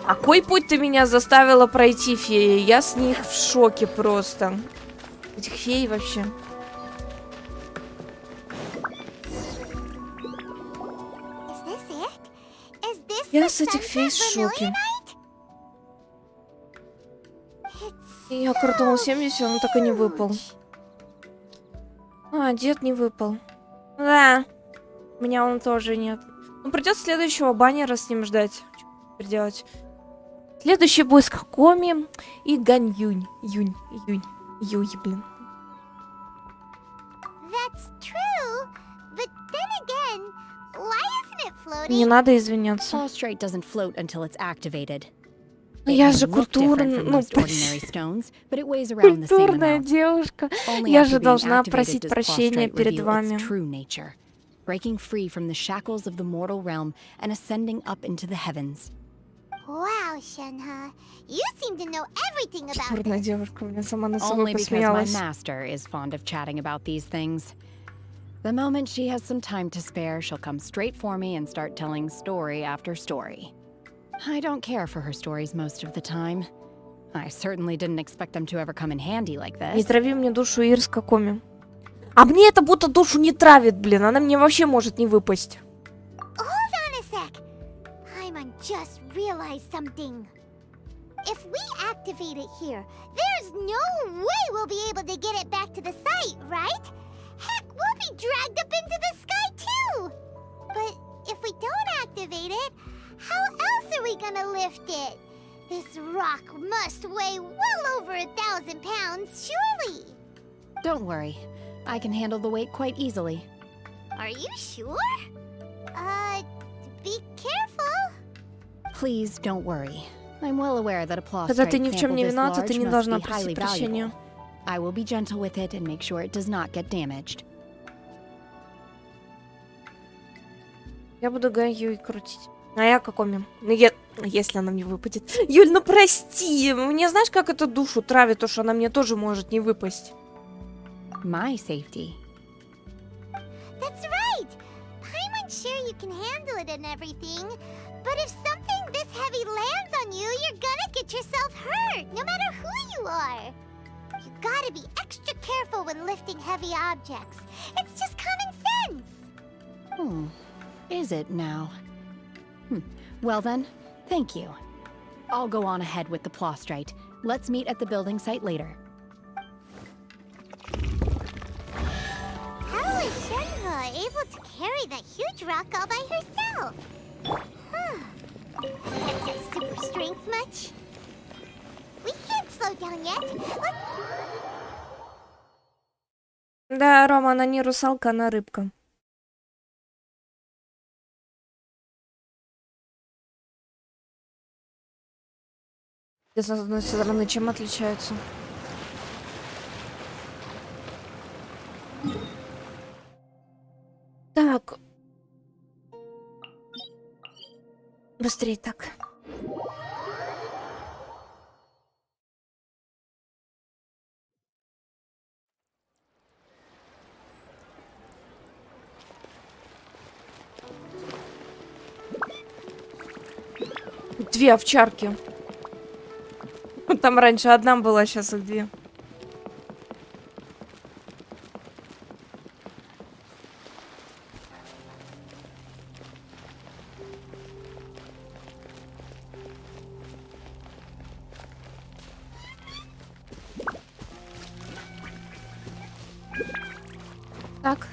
Какой путь ты меня заставила пройти, фея? Я с них в шоке просто. Этих фей вообще. Я с этих фей в шоке. Я крутнула 70, он так и не выпал. А, дед не выпал. Да. У меня он тоже нет. Ну, придется следующего баннера с ним ждать. Что теперь делать? Следующий бой с Коми и Ганьюнь. Юнь, блин. Не надо извиняться. Prostrate doesn't float until it's activated. Я же культурная, ну, культурная девушка. Я же должна просить прощения перед вами. Breaking free from the shackles of the mortal realm and ascending up into the heavens. Wow, Shenhe, you seem to know everything about Культурная this. девушка, меня сама на собой Only because my посмеялась. master is fond of chatting about these things. The moment she has some time to spare, she'll come straight for me and start telling story after story. I don't care for her stories most of the time. I certainly didn't expect them to ever come in handy like Не this. трави мне душу, Ирска Коми. А мне это будто душу не травит, блин. Она мне вообще может не выпасть. Hold on a sec. Paimon just realized something. If we activate it here, there's no way we'll be able to get it back to the site, right? Heck, we'll be dragged up into the sky too. But if we don't activate it, how else are we gonna lift it? This rock must weigh well over 1,000 pounds, surely. Don't worry. I can handle the weight quite easily. Are you sure? Be careful. Please don't worry. I'm well aware that a Когда prostrate ты ни в чем sample не this виновата, large ты не must должна be просить highly прощения. valuable. I will be gentle with it and make sure it does not get damaged. Я буду Гаю и крутить. А я какоми? Ну, если она мне выпадет. Юль, ну прости. Мне знаешь, как это душу травит, то, что она мне тоже может не выпасть. My safety. That's right. Paimon's sure you can handle it and everything, but if something this heavy lands on you, you're gonna get yourself hurt, no matter who you are. You gotta be extra careful when lifting heavy objects. It's just common sense. Is it now? Well then, thank you. I'll go on ahead with the prostrate. Let's meet at the building site later. How is Shenhe able to carry that huge rock all by herself? Is that super strength much? We can't slow down yet. Да, Рома, она не русалка, она рыбка. С одной стороны, чем отличаются? Так. Быстрее так. Две овчарки. Там раньше одна была, сейчас их две. Так.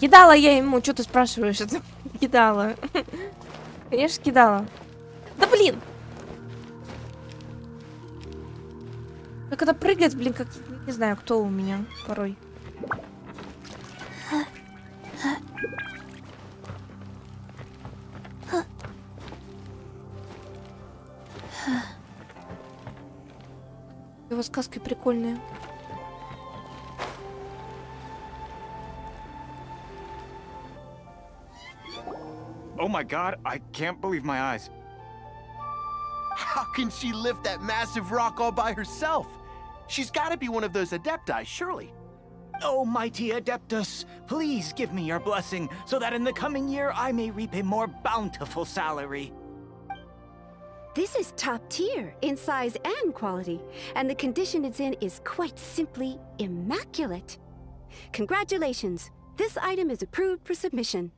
Кидала я ему, что ты спрашиваешь? Это кидала. Конечно, кидала. Да блин! Как это прыгает, блин, как... Не знаю, кто у меня порой. Его сказки прикольные. Oh my god, I can't believe my eyes. How can she lift that massive rock all by herself? She's got to be one of those adepti, surely. Oh, mighty Adeptus, please give me your blessing so that in the coming year I may reap a more bountiful salary. This is top tier in size and quality, and the condition it's in is quite simply immaculate. Congratulations, this item is approved for submission.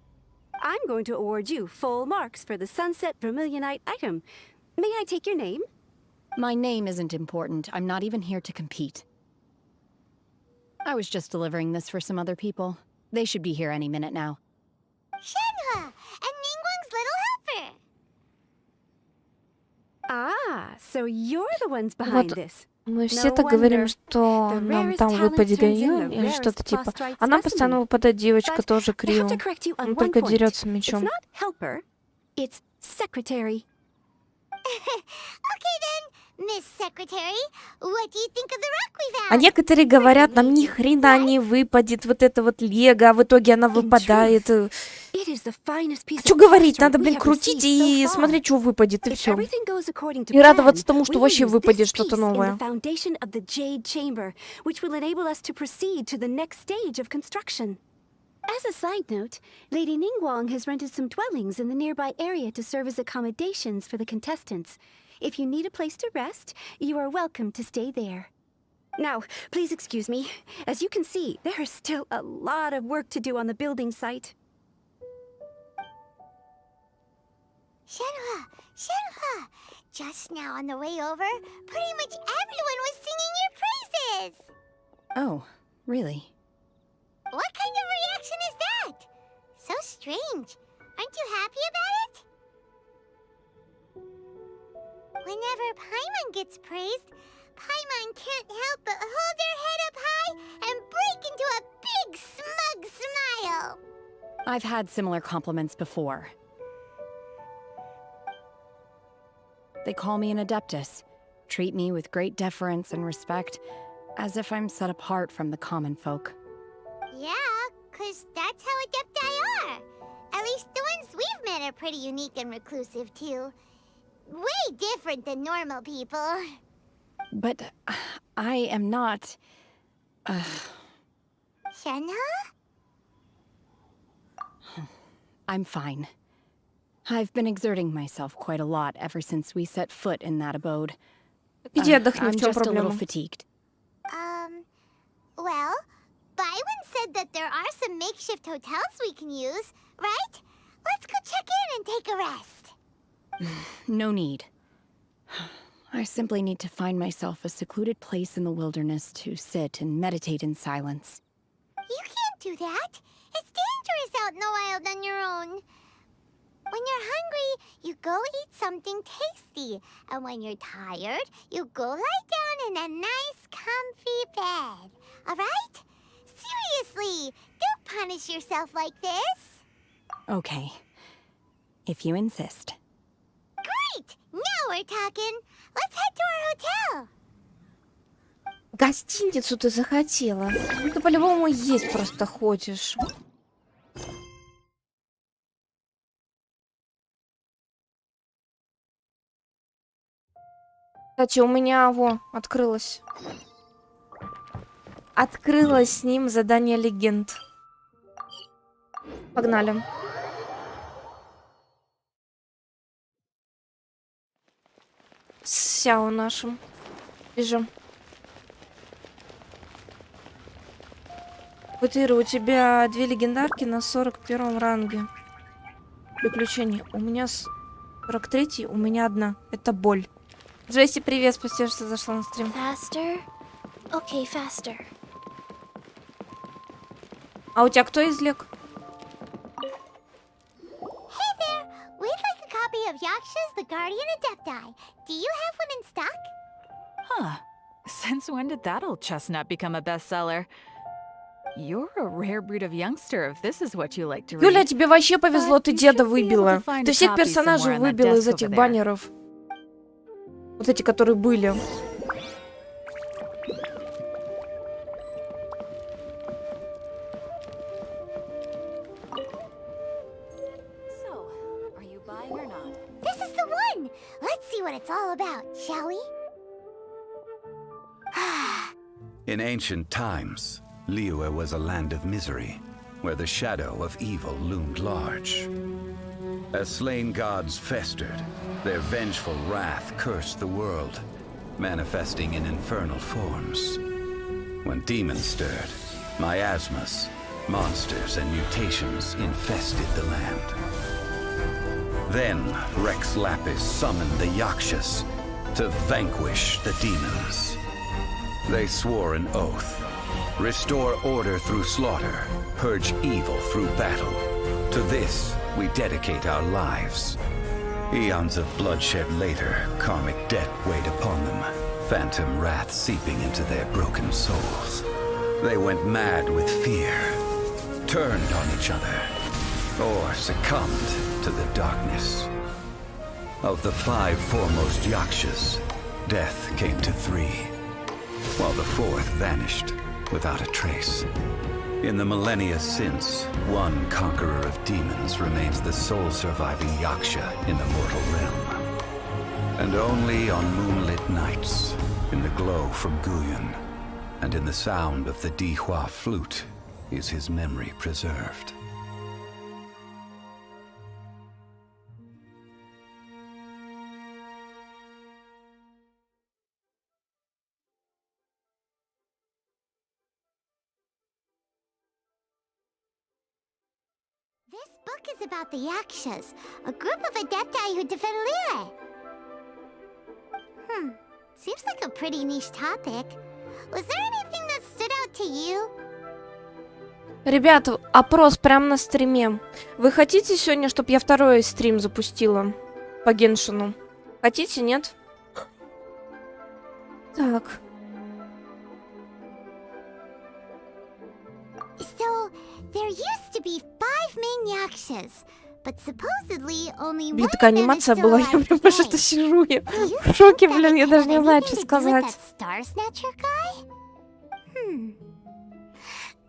I'm going to award you full marks for the Sunset Vermilionite item. May I take your name? My name isn't important. I'm not even here to compete. I was just delivering this for some other people. They should be here any minute now. Shenhe and Ningguang's little helper. Ah, so you're the ones behind this. Мы все так говорим, что нам там выпадет ганьон или что-то типа. А нам постоянно выпадает девочка, тоже Крио. Он только дерется мечом. А некоторые говорят, нам ни хрена не выпадет вот это вот лего, а в итоге она выпадает. Что говорить, надо, блин, крутить и смотреть, что выпадет, и все. И радоваться тому, что вообще выпадет что-то новое. As a side note, Lady Ningguang has rented some dwellings in the nearby area to serve as accommodations for the contestants. If you need a place to rest, you are welcome to stay there. Now, please excuse me. As you can see, there is still a lot of work to do on the building site. Shenhua, Shenhua! Just now on the way over, pretty much everyone was singing your praises! Oh, really? What kind of reaction is that? So strange. Aren't you happy about it? Whenever Paimon gets praised, Paimon can't help but hold their head up high and break into a big smug smile. I've had similar compliments before. They call me an adeptus, treat me with great deference and respect, as if I'm set apart from the common folk. Yeah, 'cause that's how adepti are. At least the ones we've met are pretty unique and reclusive, too. Way different than normal people. But I am not... Shenhua? I'm fine. I've been exerting myself quite a lot ever since we set foot in that abode. I'm just a little fatigued. Well, Byron said that there are some makeshift hotels we can use, right? Let's go check in and take a rest. No need. I simply need to find myself a secluded place in the wilderness to sit and meditate in silence. You can't do that. It's dangerous out in the wild on your own. When you're hungry, you go eat something tasty. And when you're tired, you go lie down in a nice, comfy bed. Alright? Seriously, don't punish yourself like this. Okay. If you insist. Great! Now we're talking. Let's head to our hotel. Гостиницу ты захотела. Ну, ты по-любому есть просто хочешь. Кстати, у меня, открылось. Открылось с ним задание легенд. Погнали. Сяо нашим. Бежим. Бутыра, у тебя 2 легендарки на 41 ранге. Приключения. У меня 43, у меня 1. Это боль. Джесси, привет, спасибо, что зашла на стрим. Faster? Okay, faster. А у тебя кто излег? Hey there! We'd like a copy of Yaksha's The Guardian Adepti. Do you have one in stock? Huh. Since when did that old chestnut become a bestseller? You're a rare breed of youngster if this is what you like to read. Юля, тебе вообще повезло, ты деда выбила. Ты всех персонажей выбила из этих баннеров. Вот эти, которые были. This is the one! Let's see what it's all about, shall we? In ancient times, Liyue was a land of misery, where the shadow of evil loomed large. As slain gods festered, their vengeful wrath cursed the world, manifesting in infernal forms. When demons stirred, miasmas, monsters, and mutations infested the land. Then Rex Lapis summoned the Yakshas to vanquish the demons. They swore an oath: restore order through slaughter, purge evil through battle. To this we dedicate our lives. Eons of bloodshed later, karmic debt weighed upon them, phantom wrath seeping into their broken souls. They went mad with fear, turned on each other, or succumbed to the darkness. Of the 5 foremost yakshas, death came to 3, while the 4th vanished without a trace. In the millennia since, one conqueror of demons remains the sole surviving yaksha in the mortal realm. And only on moonlit nights, in the glow from Guyon, and in the sound of the Dihua flute, is his memory preserved. This book is about the Yakshas, a group of adepti who defend Liyue. Seems like a pretty niche topic. Was there anything that stood out to you? Ребят, опрос прямо на стриме. Вы хотите сегодня, чтобы я второй стрим запустила по Геншину? Хотите, нет? Так. So, there used to be 5 main Yakshas, but supposedly only Блин, one такая of them is анимация still была, я alive прям today. что-то сижу, я Do you в шоке, think блин, that я could даже have не знаю, anything что to do with сказать. that Star Snatcher guy?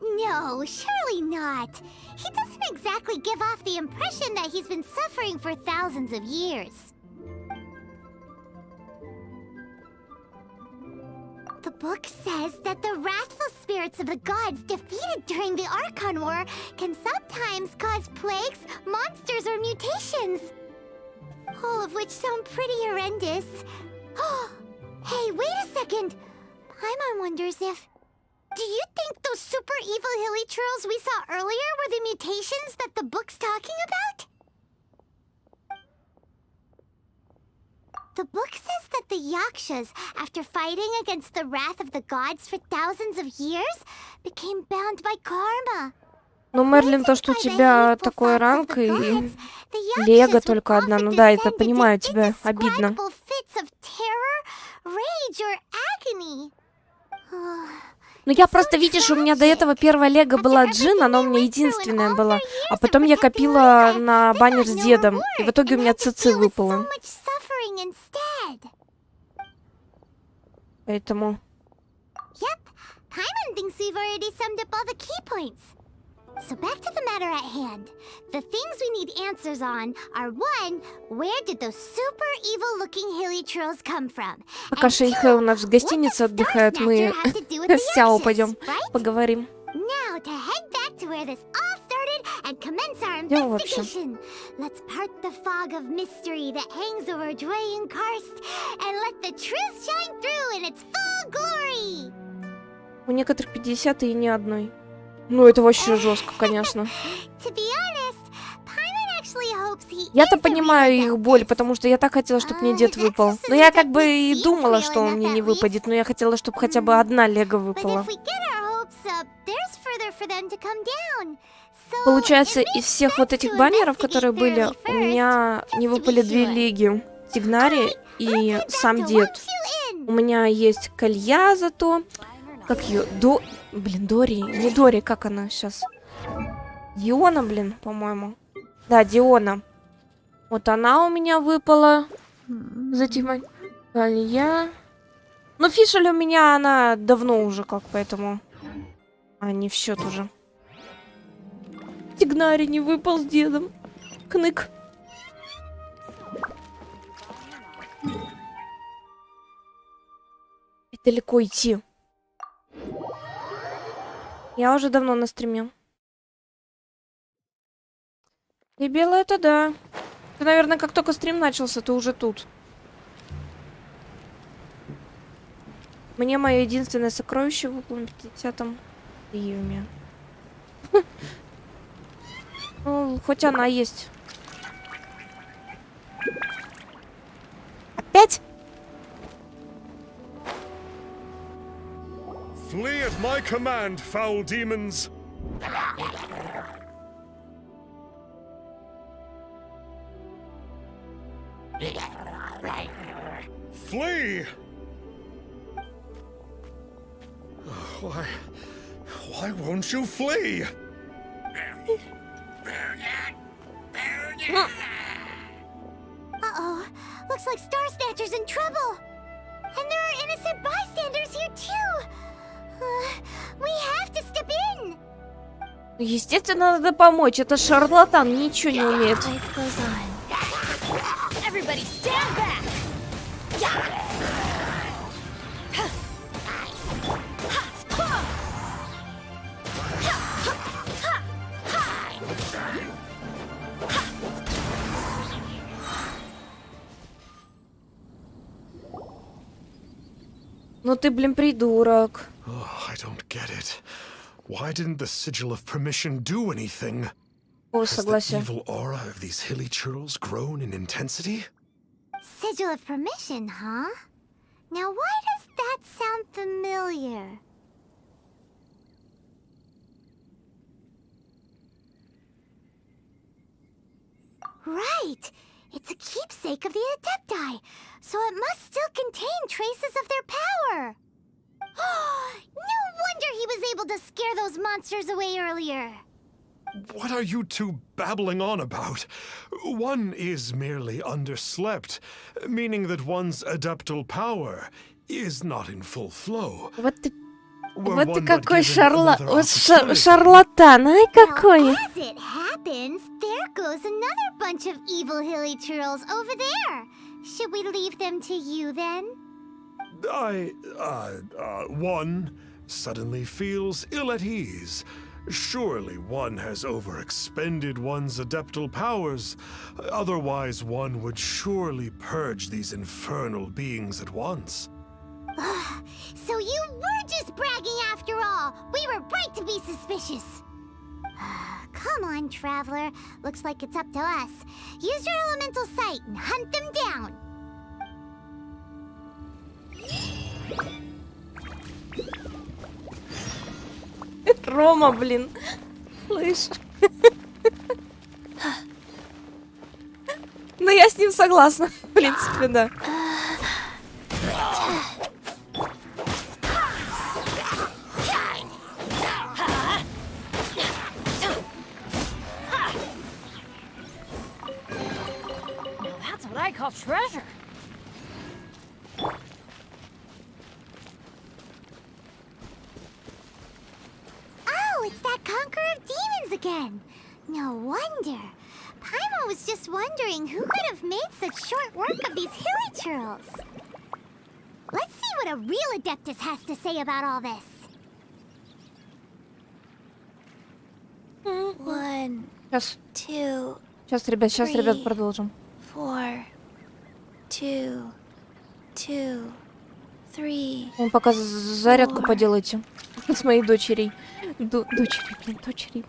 No, surely not. He doesn't exactly give off the impression that he's been suffering for thousands of years. The book says that the wrathful spirits of the gods defeated during the Archon War can sometimes cause plagues, monsters, or mutations. All of which sound pretty horrendous. Hey, wait a second! Paimon wonders if... Do you think those super evil hilly churls we saw earlier were the mutations that the book's talking about? The book says that the Yakshas, after fighting against the wrath of the gods for thousands of years, became bound by karma. Ну, Мерлин, то, что у тебя такой ранг и Лего только одна, ну да, это понимаю, тебе обидно. Ну, я просто, видишь, у меня до этого первая Лего была Джин, она у меня единственная была. А потом я копила на баннер с дедом, и в итоге у меня ЦЦ выпало. Поэтому... Paimon thinks we've already summed up all the key points. So back to the matter at hand. The things we need answers on are 1, where did those super evil-looking hilly trolls come from? Пока Шейхэ у нас в гостинице отдыхает, мы с Сяо пойдем поговорим. Now to head back to where this all started and commence our investigation. Let's part the fog of mystery that hangs over Dwayne Karst and let the truth shine through in its full glory. У некоторых 50 и ни одной. Ну, это вообще жестко, конечно. Я-то понимаю их боль, потому что я так хотела, чтобы мне дед выпал. Но я как бы и думала, что он мне не выпадет, но я хотела, чтобы хотя бы одна Лего выпала. Получается, из всех вот этих баннеров, которые были, у меня не выпали 2 Леги. Тигнари и сам дед. У меня есть Колья зато... Как ее? Блин, Дори. Не Дори, как она сейчас? Диона, блин, по-моему. Да, Диона. Вот она у меня выпала. Затем Колья. Ну, Фишель у меня, она давно уже как, поэтому... А, не в счет уже. Тигнари не выпал с дедом. Кнык. И далеко идти. Я уже давно на стриме. И белая это да. Ты, наверное, как только стрим начался, ты уже тут. Мне мое единственное сокровище выпало на 50-м приеме. Ну, хоть она есть. Опять? Flee at my command, foul demons! Flee! Why won't you flee? Uh-oh. Looks like Star Snatcher's in trouble. And there are innocent bystanders here too. We have to step in. Естественно, надо помочь. Это шарлатан, ничего не умеет. Everybody stand back. Ну ты, блин, придурок. I don't get it. Why didn't the sigil of permission do anything? О, Has the согласен. evil aura of these hilly churls grown in intensity? Sigil of permission, huh? Now why does that sound familiar? Right! It's a keepsake of the Adepti, so it must still contain traces of their power. No wonder he was able to scare those monsters away earlier. What are you two babbling on about? One is merely underslept, meaning that one's adeptal power is not in full flow. Вот ты, Were вот ты one but какой given another вот opportunity. шарлатан, ай какой. As it happens, there goes another bunch of evil hilly churls over there. Should we leave them to you then? One suddenly feels ill at ease. Surely one has overexpended one's adeptal powers. Otherwise, one would surely purge these infernal beings at once. So you were just bragging after all. We were right to be suspicious. Come on, Traveler. Looks like it's up to us. Use your elemental sight and hunt them down. Рома, блин. Слышь. Ну, я с ним согласна. В принципе, да. Now that's what I call treasure. Oh, it's that Conqueror of Demons again. No wonder. Paimon was just wondering who could have made such short work of these hilly churls. Let's see what a real Adeptus has to say about all this. One, two, Сейчас, ребят, продолжим. 4, 2, 2, 3. Вон пока зарядку поделайте. С моей дочерей. Дочери.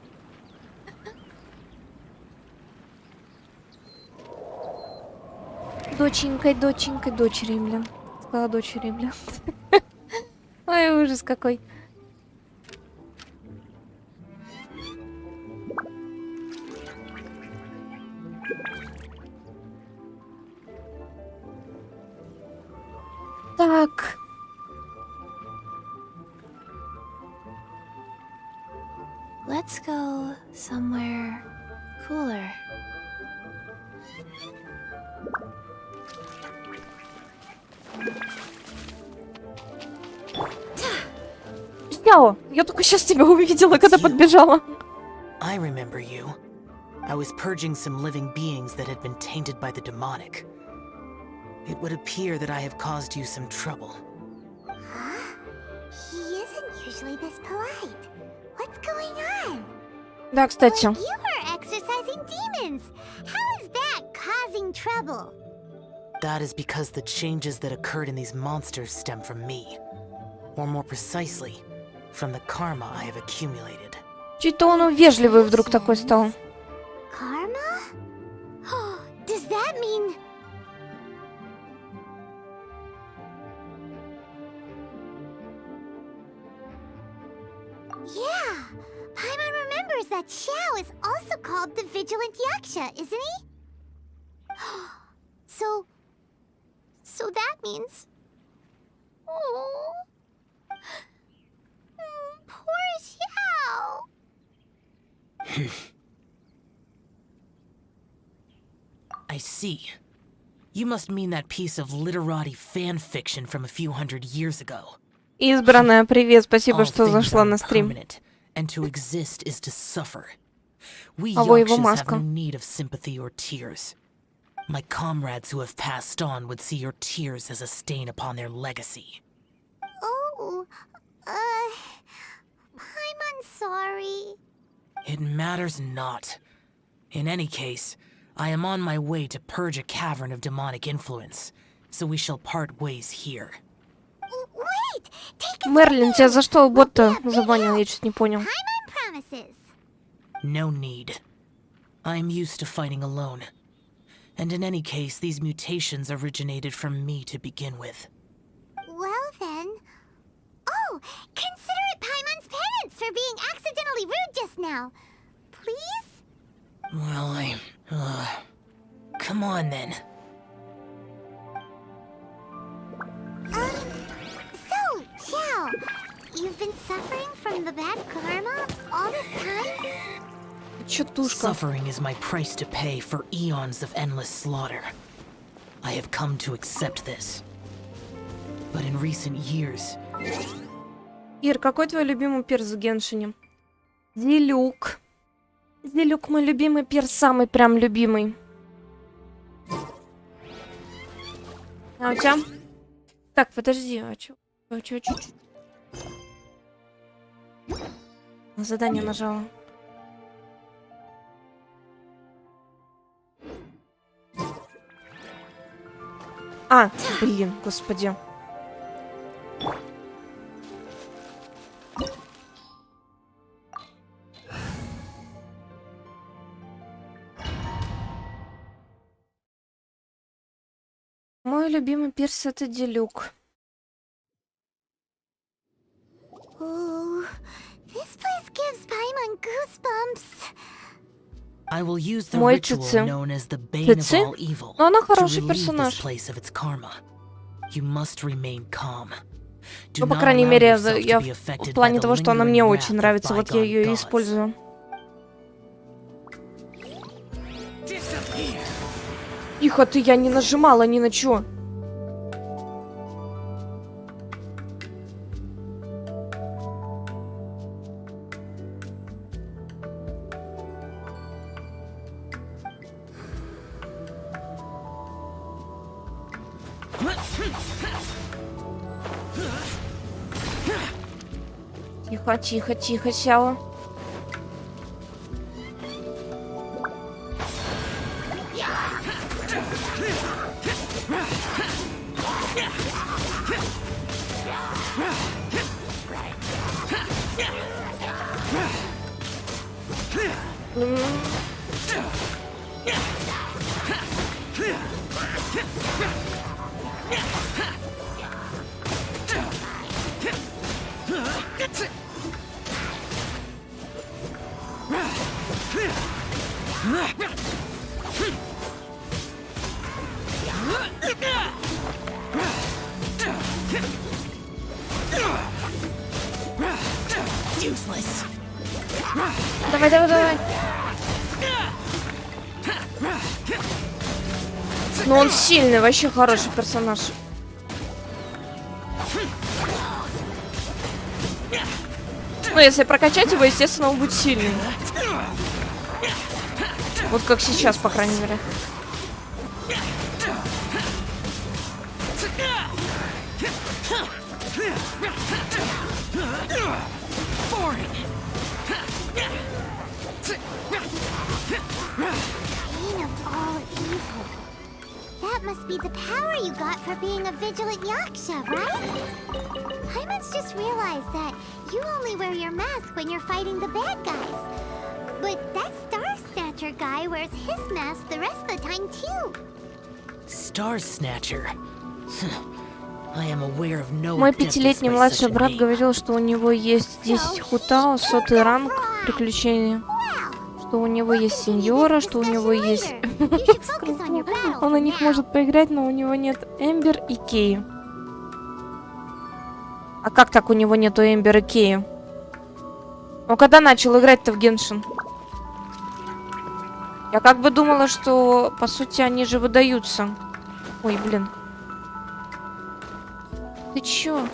Дочери, блин. Сказала дочери, блин. Ой, ужас какой. Так. Let's go somewhere cooler. Яо, я только сейчас тебя увидела, когда подбежала. I remember you. I was purging some living beings that had been tainted by the demonic. It would appear that I have caused you some trouble. Huh? He isn't usually this polite. What's going on? Да, кстати. You were exorcising demons. How is that causing trouble? That is because the changes that occurred in these monsters stem from me. Or more precisely, from the karma I have accumulated. Чуть-то он вежливый вдруг такой стал. Karma? Does that mean... Yeah, Paimon remembers that Xiao is also called the Vigilant Yaksha, isn't he? So that means... Oh, I see. You must mean that piece of literati fan fiction from a few hundred years ago. Избранная, привет, спасибо, что зашла на стрим. And to exist is to suffer. We А его Yorkshians have маска. no need of sympathy or tears. My comrades who have passed on would see your tears as a stain upon their legacy. Oh, I'm sorry. It matters not. In any case, I am on my way to purge a cavern of demonic influence, so we shall part ways here. Wait! Мерлин, тебя за что бот-то забанил? Я чуть не понял. Promises. No need. I am used to fighting alone. And in any case, these mutations originated from me to begin with. Well then... Oh! Consider it Paimon's penance for being accidentally rude just now. Please? Well, come on then. So, Xiao, you've been suffering from the bad karma all this time? Suffering is my price to pay for eons of endless slaughter. I have come to accept this. But in recent years... Ир, какой твой любимый перс в Геншине? Дилюк. Дилюк мой любимый перс, самый прям любимый. А у тебя? Так, подожди, а чё? Задание нажала. А, блин, господи. Мой любимый перс это Дилюк. Oh, this place gives Paimon goosebumps. I will use the Мой ritual Цици. known as the bane of all evil Но она to хороший relieve this персонаж. place of its karma. You must remain calm. Do Ну, по not крайней allow мере, yourself to я be в affected by плане the того, что она lingering мне wrath очень of нравится, вот я bygone ее и gods. использую. Тихо ты, я не нажимала ни на чё. Тихо, тихо, тихо, сяла. Useless. Давай, давай, давай. Ну он сильный, вообще хороший персонаж. Ну, если прокачать его, естественно, он будет сильный. Вот как сейчас, по крайней мере. Bane of all evil. That must be the power you got for being a vigilant yaksha, right? Paimon's just realized that you only wear your mask when you're fighting the bad guys. But that Star Snatcher guy wears his mask the rest of the time too. Star Snatcher. I am aware of no Мой adeptus пятилетний by младший such a брат name. говорил, что у него есть 10 хутао, 100-й ранг приключения. Что у него есть сеньора, что у него есть... Он на них может поиграть, но у него нет Эмбер и Кей. А как так у него нету Эмбер и Кей? Он когда начал играть-то в Геншин? Я как бы думала, что, по сути, они же выдаются. Ой, блин. Ты чё?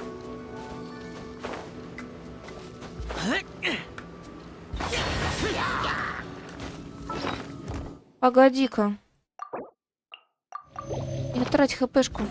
Погоди-ка. Не трать хпшку.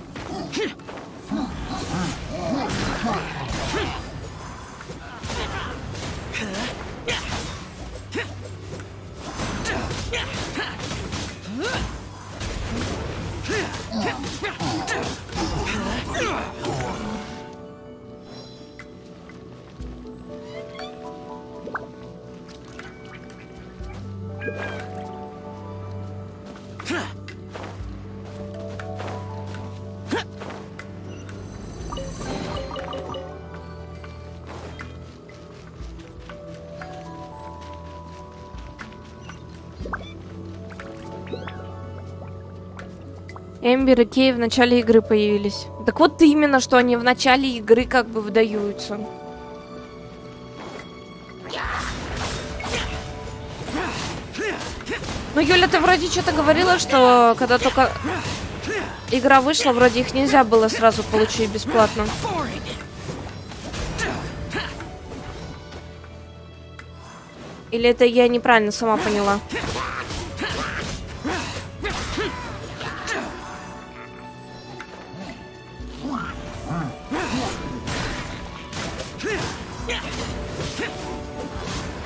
Эмбер и Кей в начале игры появились. Так вот именно, что они в начале игры как бы выдаются. Ну, Юля, ты вроде что-то говорила, что когда только игра вышла, вроде их нельзя было сразу получить бесплатно. Или это я неправильно сама поняла?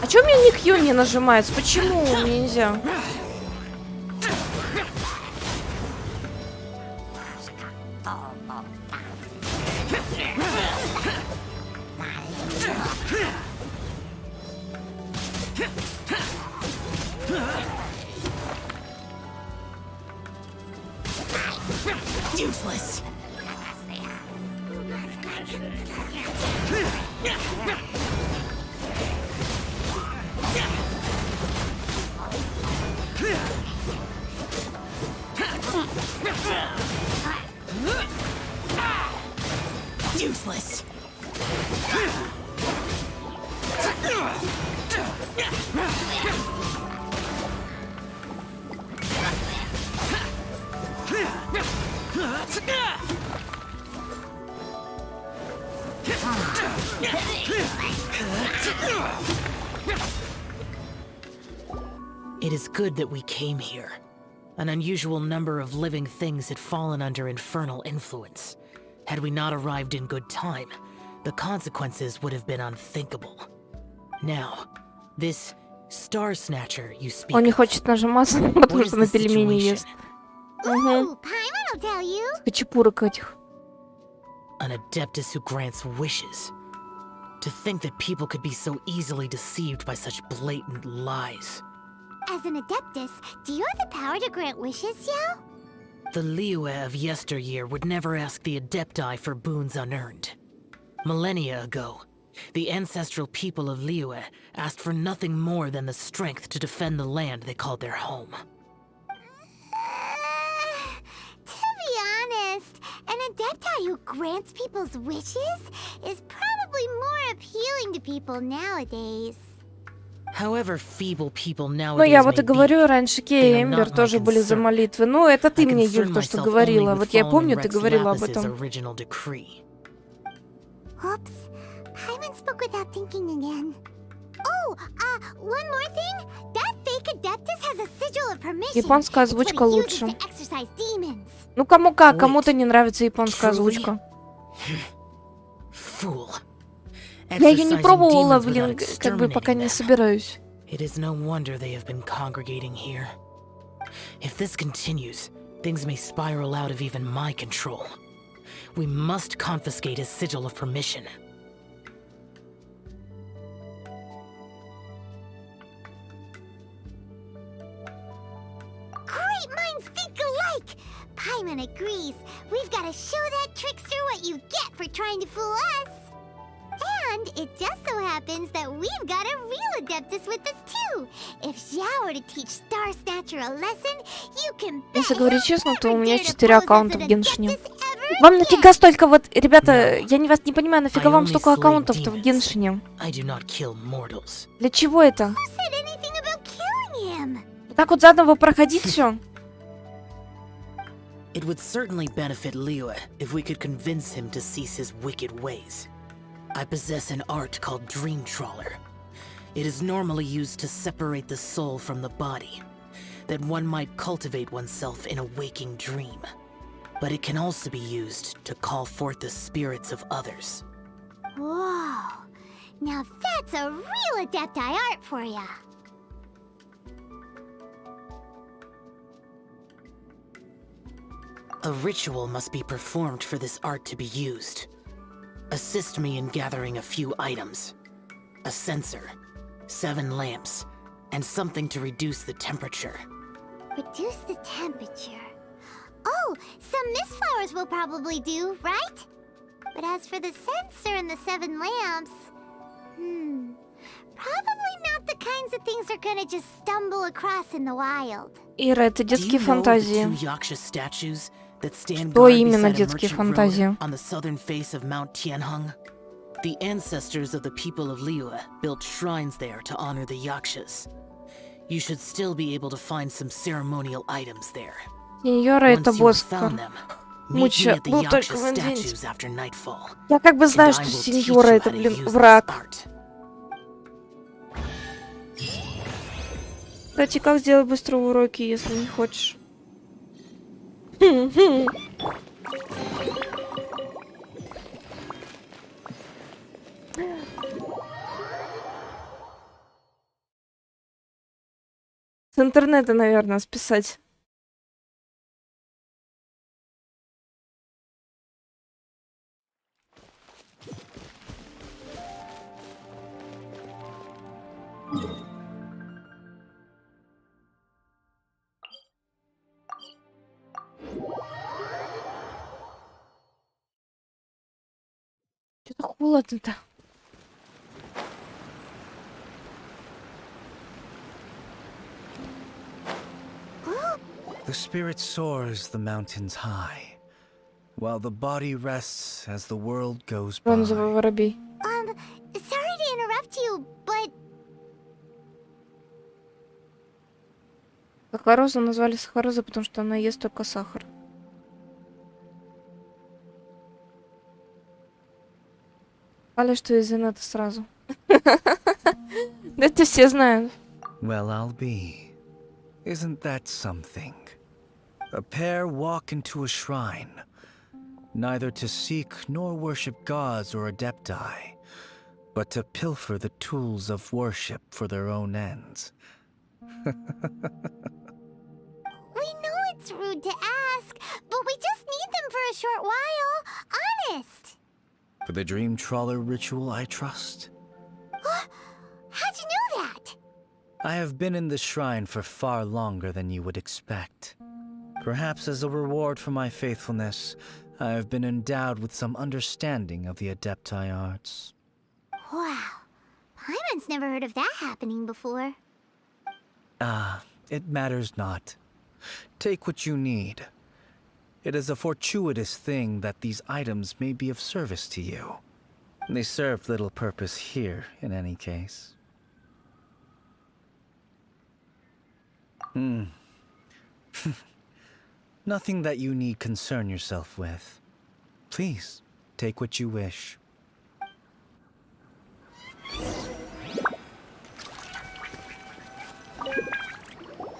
А чё у меня ни Q не нажимается? Почему мне нельзя? Useless. Useless. It is good that we came here. An unusual number of living things had fallen under infernal influence. Had we not arrived in good time, the consequences would have been unthinkable. Now, this Star Snatcher you speak Он не of, хочет нажиматься, потому что на пельмени ест. Хачапурок этих. An adeptus who grants wishes. To think that people could be so easily deceived by such blatant lies. As an adeptus, do you have the power to grant wishes, Xiao? The Liyue of yesteryear would never ask the Adepti for boons unearned. Millennia ago, the ancestral people of Liyue asked for nothing more than the strength to defend the land they called their home. To be honest, an adepti who grants people's wishes is probably more appealing to people nowadays. However feeble people Ну, nowadays я вот и may be, говорю, раньше Кей и Эмбер тоже были за молитвы. Ну, это ты мне, Юль, то, что говорила. Вот я помню, ты говорила об этом. Oops. Paimon spoke without thinking again. Oh, one more thing. That fake adeptus has a sigil of permission. Японская озвучка лучше. Ну, кому как, кому-то не нравится японская озвучка. Я ее не пробовала, блин, как бы пока не собираюсь. It is no wonder they have been congregating here. If this continues, things may spiral out of even my control. We must confiscate his sigil of permission. Great minds think alike! Paimon agrees. We've got to show that trickster what you get for trying to fool us. And it just so happens that we've got a real adeptus with us too. If Xiao were to teach Star Snatcher a lesson, you can bet. Если говорить честно, то у меня 4 аккаунта в Геншине. Вам нафига столько вот, ребята, я вас не понимаю, нафига вам столько аккаунтов-то в Геншине? Для чего это? Так вот заново проходить все? It would certainly benefit Liyue if we could convince him to cease his wicked ways. I possess an art called Dream Trawler. It is normally used to separate the soul from the body, that one might cultivate oneself in a waking dream. But it can also be used to call forth the spirits of others. Whoa. Now that's a real Adepti art for ya. A ritual must be performed for this art to be used. Assist me in gathering a few items. A censer, 7 lamps, and something to reduce the temperature. Reduce the temperature. Oh, some mist flowers will probably do, right? But as for the censer and the 7 lamps... Probably not the kinds of things they're gonna just stumble across in the wild. Ира, это детские фантазии. Что Что именно детские фантазии? On the southern face of Mount Tianheng. The ancestors of the people of Liyue built shrines there to honor the yakshas. You should still be able to find some ceremonial items there. Сеньора, это Боска. Муча, был только в Инвенте. Я как бы знаю, что сеньора это, блин, враг. Кстати, как сделать быстро уроки, если не хочешь? С интернета, наверное, списать. Что-то холодно-то. The spirit soars the mountains high, while the body rests as the world goes by. Бронзовый воробей. Sorry to interrupt you, but... Сахарозу назвали Сахароза, потому что она ест только сахар. Сказали, что из инета сразу. Да это все знают. Well, I'll be. Isn't that something? A pair walk into a shrine, neither to seek nor worship gods or adepti, but to pilfer the tools of worship for their own ends. We know it's rude to ask, but we just need them for a short while. Honest. For the Dream Trawler ritual, I trust. How'd you know that? I have been in the shrine for far longer than you would expect. Perhaps as a reward for my faithfulness, I have been endowed with some understanding of the Adepti arts. Wow. Paimon's never heard of that happening before. It matters not. Take what you need. It is a fortuitous thing that these items may be of service to you. They serve little purpose here, in any case. Nothing that you need concern yourself with. Please, take what you wish.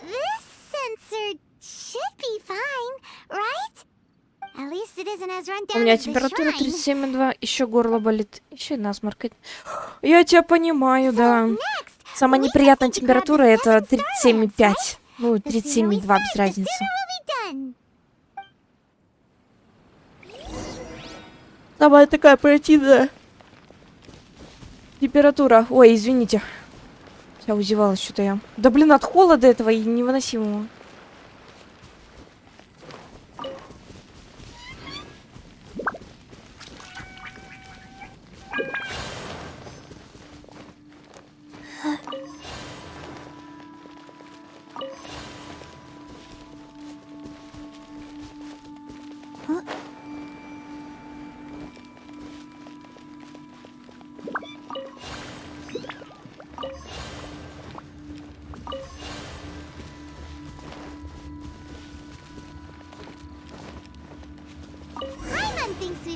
This sensor should be fine, right? At least it isn't as run У down меня as the температура shrine. 37,2, еще горло болит, еще и насморк. Я тебя понимаю, да. Самая неприятная температура это 37,5. Ну, 37,2 без разницы. Самая такая противная температура. Ой, извините. Я узевалась что-то я. Да блин, от холода этого и невыносимого.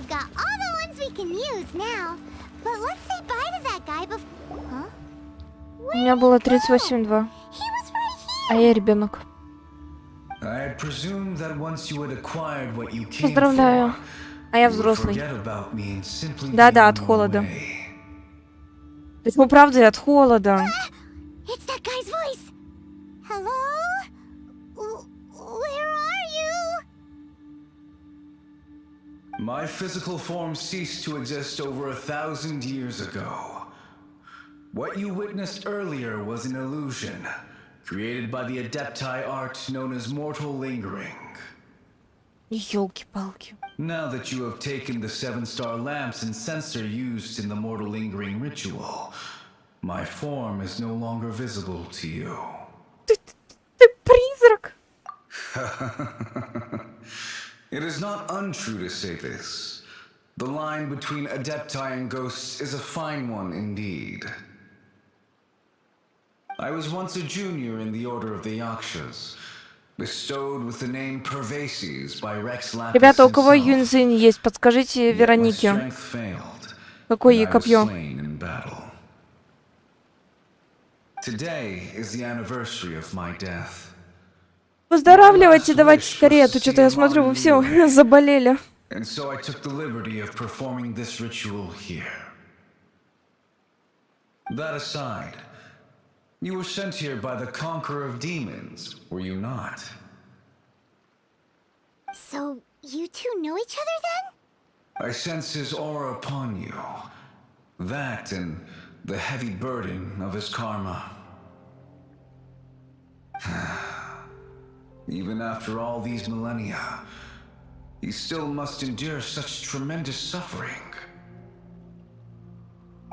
we've got all the ones we can use now. But let's say bye to that guy before. Huh? У меня было 38,2. А я ребенок. Поздравляю. А я взрослый. Да-да, от холода. Почему правда и от холода? It's that guy's voice. Hello? Where are you? My physical form ceased to exist over 1,000 years ago. What you witnessed earlier was an illusion, created by the Adepti art known as mortal lingering. Ёлки-палки. Now that you have taken the 7-star lamps and censer used in the mortal lingering ritual, my form is no longer visible to you. Ты призрак. It is not untrue to say this. The line between Adepti and ghosts is a fine one indeed. I was once a junior in the Order of the Yakshas, bestowed with the name Pervases by Rex Lapis. Ребята, у кого юнзинь есть, подскажите Веронике. Какое ей копье? Today is the anniversary of my death. Поздравляйте, давайте скорее, а то что-то я смотрю, вы все заболели. And so I took the liberty of performing this ritual here. That aside, you were sent here by the conqueror of demons, were you not? So, you two know each other then? I sense his aura upon you. That and the heavy burden of his karma. Even after all these millennia, he still must endure such tremendous suffering.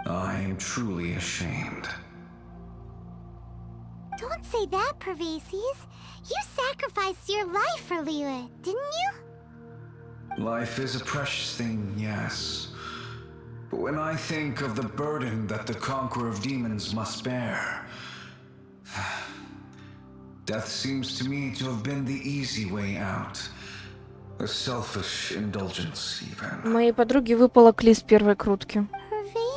I am truly ashamed. Don't say that, Pervases. You sacrificed your life for Liyue, didn't you? Life is a precious thing, yes. But when I think of the burden that the conqueror of demons must bear, death seems to me to have been the easy way out. A selfish indulgence, even. Моей подруге выпала Кли с первой крутки.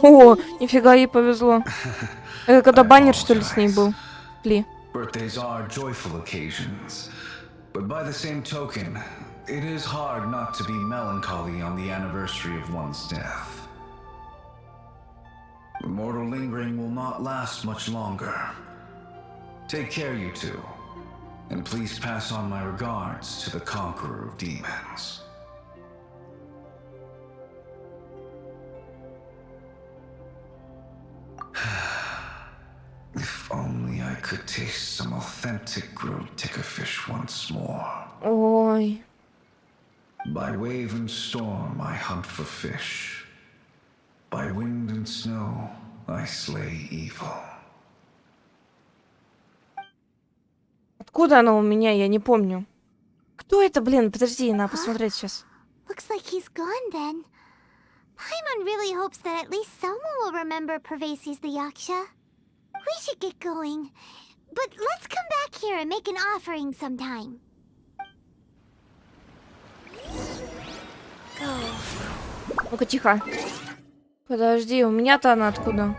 О, нифига ей повезло. Это когда баннер, что ли, с ней был? Кли. Birthdays are joyful occasions, but by the same token, it is hard not to be melancholy on the anniversary of one's death. The mortal lingering will not last much longer. Take care, you two. And please pass on my regards to the conqueror of demons. If only I could taste some authentic grilled tickerfish once more. Ой. By wave and storm I hunt for fish. By wind and snow I slay evil. Откуда она у меня? Я не помню. Кто это, блин? Подожди, надо посмотреть сейчас. Looks like he's gone then. Paimon really hopes that at least someone will remember Pervases the Yaksha. We should get going. But let's come back here and make an offering sometime. Ну-ка, тихо. Подожди, у меня-то она откуда?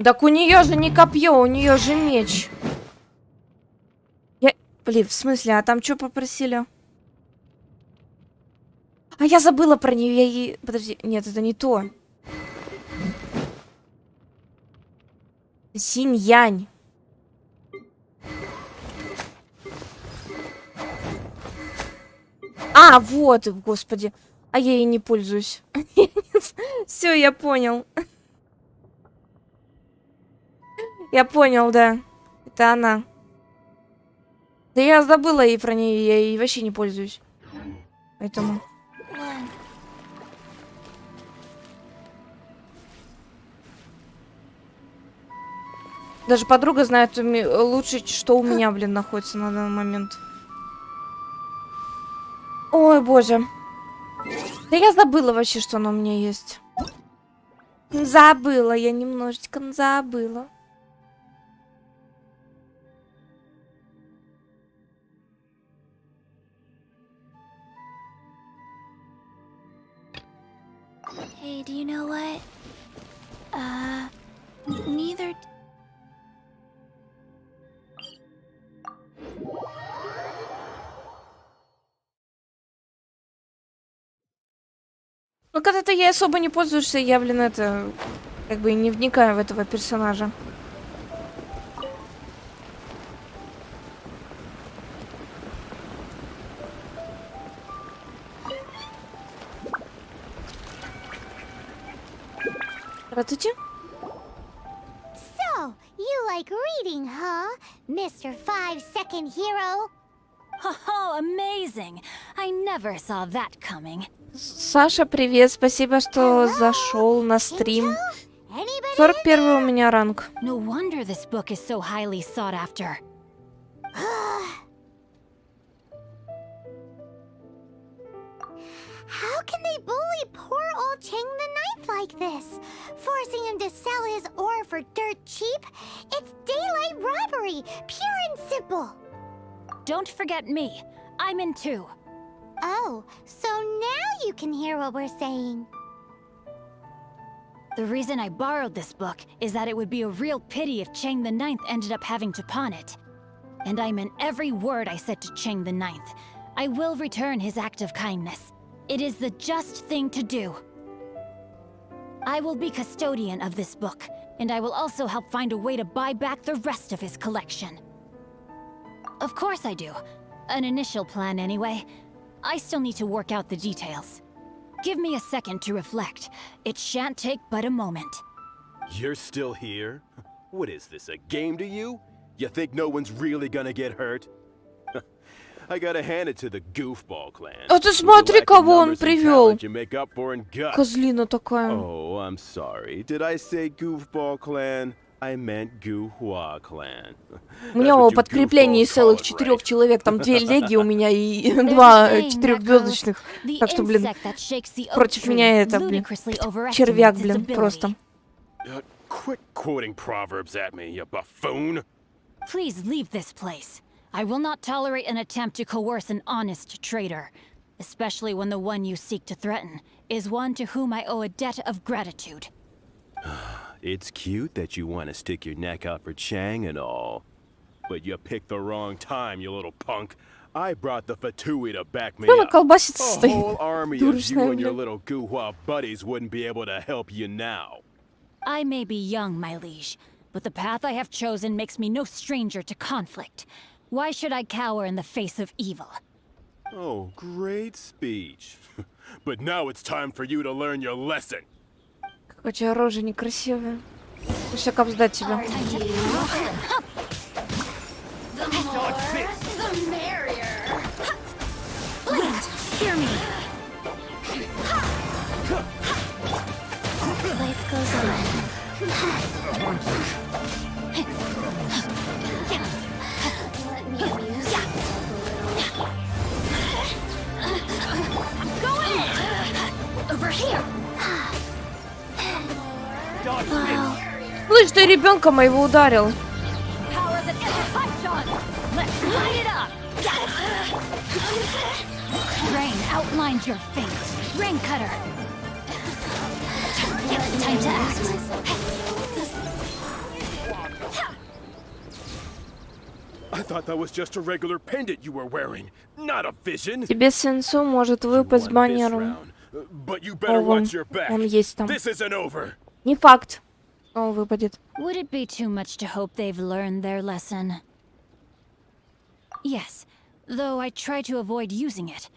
Так у нее же не копье, у нее же меч. Блин, в смысле, а там что попросили? А я забыла про нее, я ей... Подожди, нет, это не то. Синь-янь. А, вот, господи. А я ей не пользуюсь. Все, я понял. Я понял, да. Это она. Да я забыла ей про нее, я ей вообще не пользуюсь. Поэтому... Даже подруга знает лучше, что у меня, блин, находится на данный момент. Ой, боже. Да я забыла вообще, что оно у меня есть. Забыла, я немножечко забыла. Hey, do you know what? Neither... Ну, когда-то я особо не пользуешься, я, блин, это... Как бы не вникаю в этого персонажа. Здравствуйте. So, you like reading, huh? Mr. 5-second hero? Oh, amazing! I never saw that coming. Саша, привет. Спасибо, что зашел на стрим. 41 у меня ранг. No wonder this book is so highly sought after. How can they bully poor old Chang the Ninth like this? Forcing him to sell his ore for dirt cheap? It's daylight robbery, pure and simple. Don't forget me. I'm in too. Oh, so now you can hear what we're saying. The reason I borrowed this book is that it would be a real pity if Chang the Ninth ended up having to pawn it. And I meant every word I said to Chang the Ninth. I will return his act of kindness. It is the just thing to do. I will be custodian of this book, and I will also help find a way to buy back the rest of his collection. Of course I do. An initial plan anyway. I still need to work out the details. Give me a second to reflect. It shan't take but a moment. You're still here? What is this, a game to you? You think no one's really gonna get hurt? I gotta hand it to the goofball clan. А ты смотри, кого он привел. Козлина Козлина такая. Oh, I'm sorry. Did I say goofball clan? I meant Guhua clan. У меня подкрепление из целых 4 человек. Там 2 леги у меня и 2 4-звездочных. Так что, блин, против меня это, блин, червяк, блин, просто. Quit quoting proverbs at me, you buffoon. Please leave this place. I will not tolerate an attempt to coerce an honest trader, especially when the one you seek to threaten is one to whom I owe a debt of gratitude. It's cute that you want to stick your neck out for Chang and all, but you picked the wrong time, you little punk. I brought the Fatui to back me up. A whole army of you and your little Guhua buddies wouldn't be able to help you now. I may be young, my liege, but the path I have chosen makes me no stranger to conflict. Why should I cower in the face of evil? Oh, great speech. But now it's time for you to learn your lesson. Какая у тебя рожа некрасивая. Пусть обздать тебя. Hear me. Life goes on. Let me amuse myself a little. Go in! Over here! Слышь, ты ребенка моего ударил. Rain outlines your fate. Rain cutter. Time to act. I thought that was just a regular pendant you were wearing, not a vision. Тебе сенсу может выпасть баннером. But you better watch your back. Он есть там. This isn't over. Не факт, что он выпадет. Would it be too much to hope they've learned their lesson? Yes, though I try to avoid using it.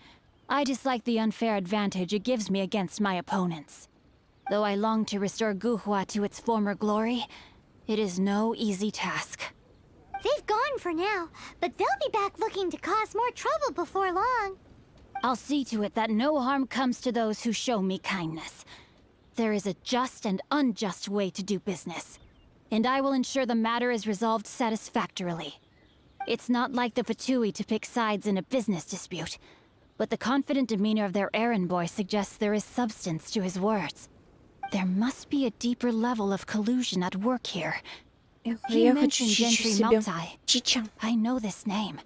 I dislike the unfair advantage it gives me against my opponents. Though I long to restore Guhua to its former glory, it is no easy task. They've gone for now, but they'll be back looking to cause more trouble before long. I'll see to it that no harm comes to those who show me kindness. There is a just and unjust way to do business, and I will ensure the matter is resolved satisfactorily. It's not like the Fatui to pick sides in a business dispute, but the confident demeanor of their errand boy suggests there is substance to his words. There must be a deeper level of collusion at work here. He mentioned Gentry Maltai. I know this name.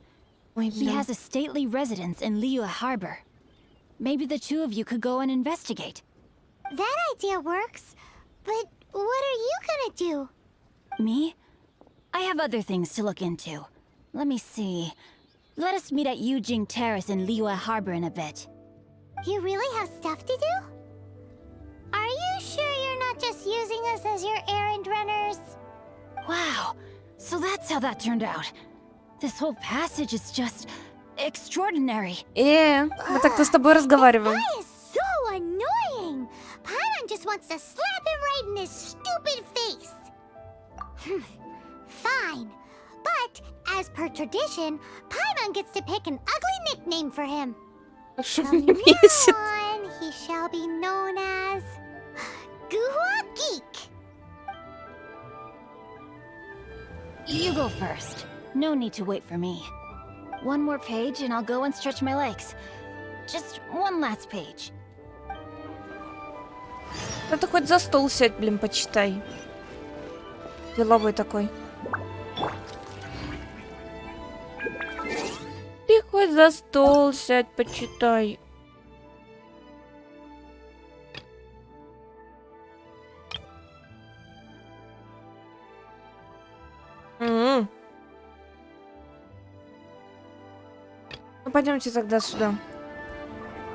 He has a stately residence in Liyue Harbor. Maybe the two of you could go and investigate. That idea works, but what are you gonna do? Me? I have other things to look into. Let me see. Let us meet at Yujing Terrace in Liyue Harbor in a bit. You really have stuff to do? Are you sure you're not just using us as your errand runners? Wow, so that's how that turned out. This whole passage is just extraordinary. Мы так-то с тобой разговариваем. That is so annoying! Paimon just wants to slap him right in his stupid face. Fine. But, as per tradition, Paimon gets to pick an ugly nickname for him. From now on, he shall be known as Guhua Geek. You go first. No need to wait for me. One more page and I'll go and stretch my legs. Just one last page. Да ты хоть за стол сядь, блин, почитай. Деловой такой. Ты хоть за стол сядь, почитай. Ну, пойдемте тогда сюда.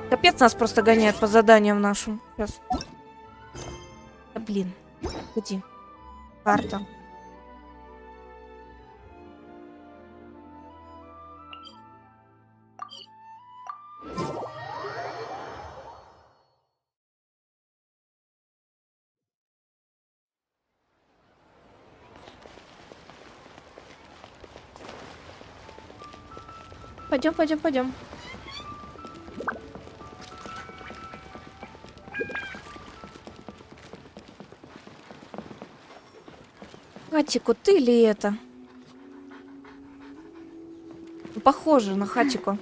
Капец, нас просто гоняет по заданиям нашим. Сейчас. Да, блин. Где? Карта. Пойдем, пойдем, пойдем. Хатико, ты ли это? Похоже на Хатико.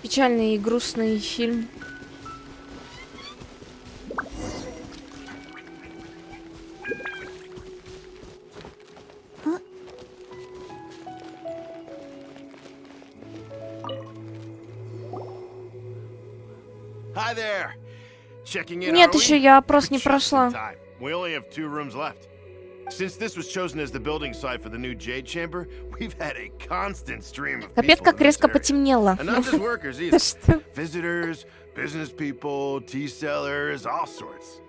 Печальный и грустный фильм. Hi there. Checking in. Нет, еще я опрос не прошла. We only have 2 rooms left. Since this was chosen as the building site for the new Jade Chamber, we've had a constant stream of Капец, как резко потемнело. And not just workers either. Visitors, business people, tea sellers, all sorts.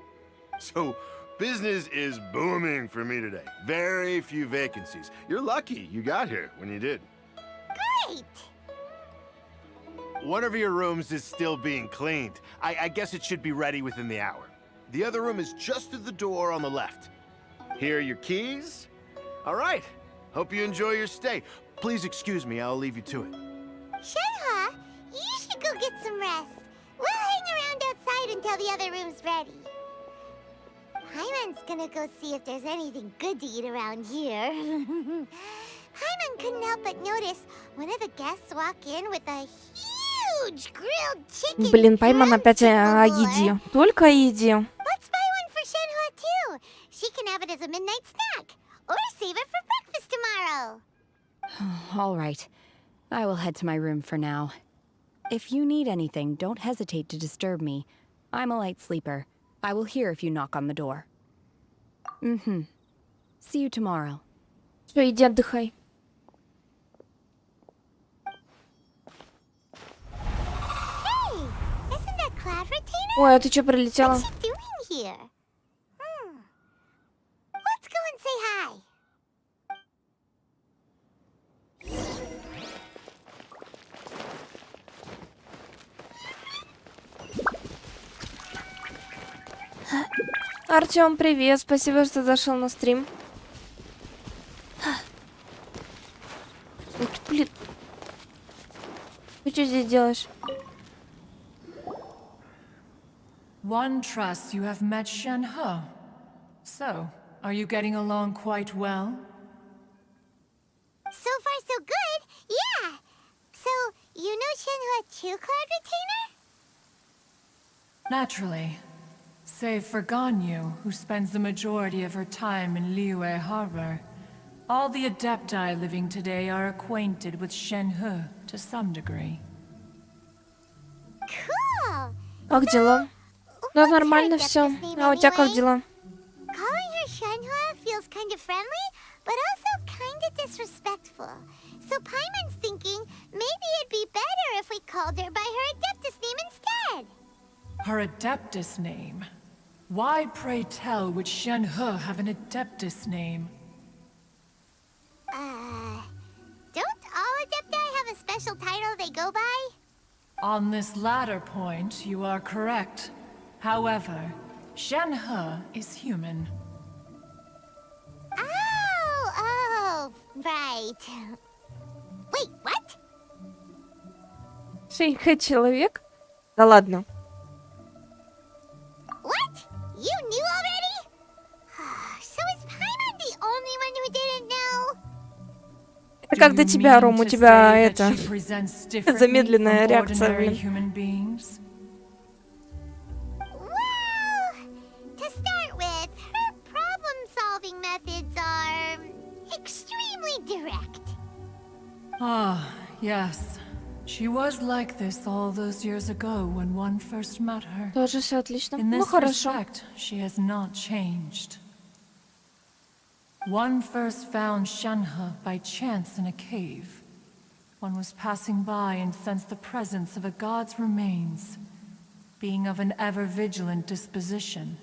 So, business is booming for me today. Very few vacancies. You're lucky you got here when you did. Great! One of your rooms is still being cleaned. I guess it should be ready within the hour. The other room is just through the door on the left. Here are your keys. All right. Hope you enjoy your stay. Please excuse me, I'll leave you to it. Shenhua, you should go get some rest. We'll hang around outside until the other room's ready. Paimon's gonna go see if there's anything good to eat around here. Paimon couldn't help but notice one of the guests walk in with a huge grilled chicken. Блин, Паймон опять о еде. Только о еде. Let's buy one for Shenhua too. She can have it as a midnight snack. Or save it for breakfast tomorrow. All right. I will head to my room for now. If you need anything, don't hesitate to disturb me. I'm a light sleeper. I will hear if you knock on the door. Mm-hmm. See you tomorrow. Все, иди отдыхай. Hey, isn't that Cloud Retainer? Ой, а ты что прилетела? What's she doing here? Let's go and say hi. Артём, привет, спасибо, что зашел на стрим. Блин. Ты что здесь делаешь? One trusts you have met Shenhe. So, are you getting along quite well? So far, so good. Yeah. So, you know Shenhua too, Cloud Retainer? Naturally. Save for Ganyu, who spends the majority of her time in Liyue Harbor. All the Adepti living today are acquainted with Shenhe to some degree. Cool. Как дела? Да, нормально все. А у тебя как дела? Calling her Shenhua feels kind of friendly, but also kind of disrespectful. So Paimon's thinking maybe it'd be better if we called her by her Adeptus name instead. Her Adeptus name? Why, pray tell, would Shenhe have an Adeptus name? Don't all Adepti have a special title they go by? On this latter point, you are correct. However, Shenhe is human. Oh, right. Wait, what? Шеньхэ человек? Да ладно. What? You knew already? So is Paimon the only one who didn't know? Это как до тебя, Ром, у тебя это замедленная реакция, блин. To start with, her problem-solving methods are extremely direct. Ah, yes. She was like this all those years ago when one first met her. Тоже все отлично. In Ну this хорошо. respect, she has not changed. One first found Shenhe by chance in a cave. One was passing by and sensed the presence of a god's remains. Being of an ever-vigilant disposition,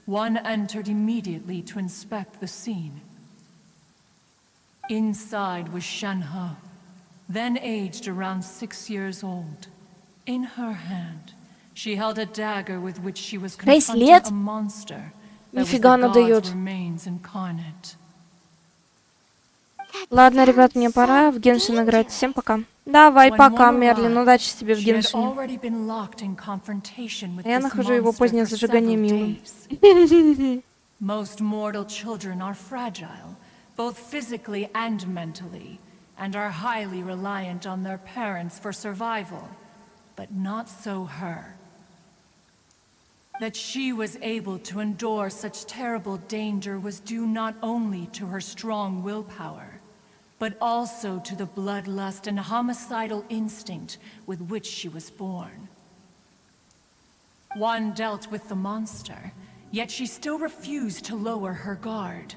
one entered immediately to inspect the scene. Inside was Shenhe, then aged around 6 years old. In her hand, she held a dagger with which she was confronting a monster that was the god's remains incarnate. Ладно, ребят, мне пора в Геншин играть. Всем пока. Давай, пока, Мерлин. Удачи тебе в Геншине. Я нахожу его позднее зажигание милым. Most mortal children are fragile, both physically and mentally, and are highly reliant on their parents for survival. But not so her. That she was able to endure such terrible danger was due not only to her strong willpower, but also to the bloodlust and homicidal instinct with which she was born. One dealt with the monster, yet she still refused to lower her guard.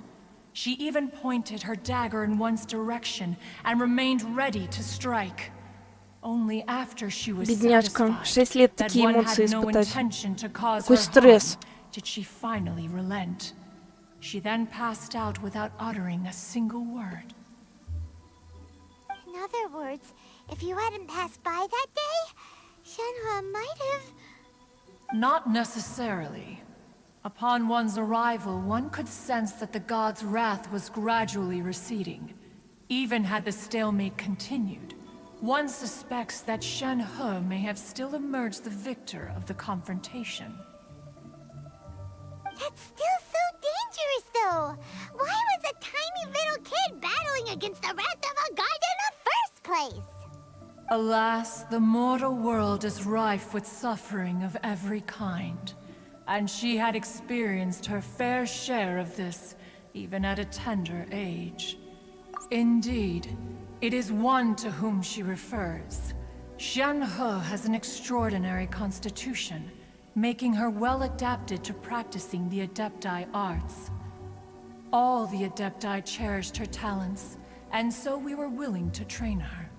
She even pointed her dagger in one's direction and remained ready to strike. Only after she was Бедняжка, 6 лет that такие one эмоции had no испытать. intention to cause Какой her стресс. harm, did she finally relent. She then passed out without uttering a single word. In other words, if you hadn't passed by that day, Shenhua might have... Not necessarily. Upon one's arrival, one could sense that the god's wrath was gradually receding. Even had the stalemate continued, one suspects that Shenhe may have still emerged the victor of the confrontation. That's still so dangerous, though. Why was a tiny little kid battling against the wrath of a god in the first place? Alas, the mortal world is rife with suffering of every kind, and she had experienced her fair share of this, even at a tender age. Indeed, it is one to whom she refers. Shenhe has an extraordinary constitution, making her well adapted to practicing the Adepti arts. All the Adepti cherished her talents, and so we were willing to train her.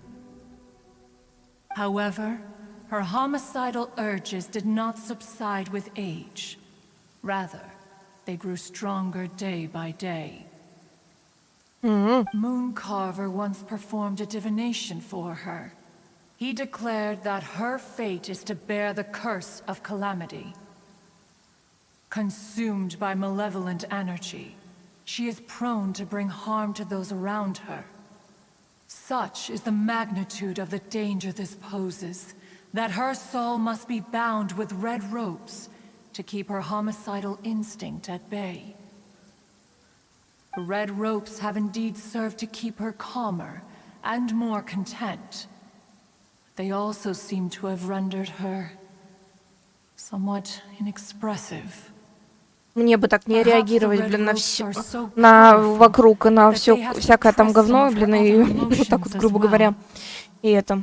However, her homicidal urges did not subside with age. Rather, they grew stronger day by day. Mooncarver once performed a divination for her. He declared that her fate is to bear the curse of calamity. Consumed by malevolent energy, she is prone to bring harm to those around her. Such is the magnitude of the danger this poses, that her soul must be bound with red ropes to keep her homicidal instinct at bay. The red ropes have indeed served to keep her calmer and more content. They also seem to have rendered her somewhat inexpressive. Мне бы так не реагировать, блин, на все, на вокруг и на все всякое там говно, блин, и вот так вот, грубо говоря, и это.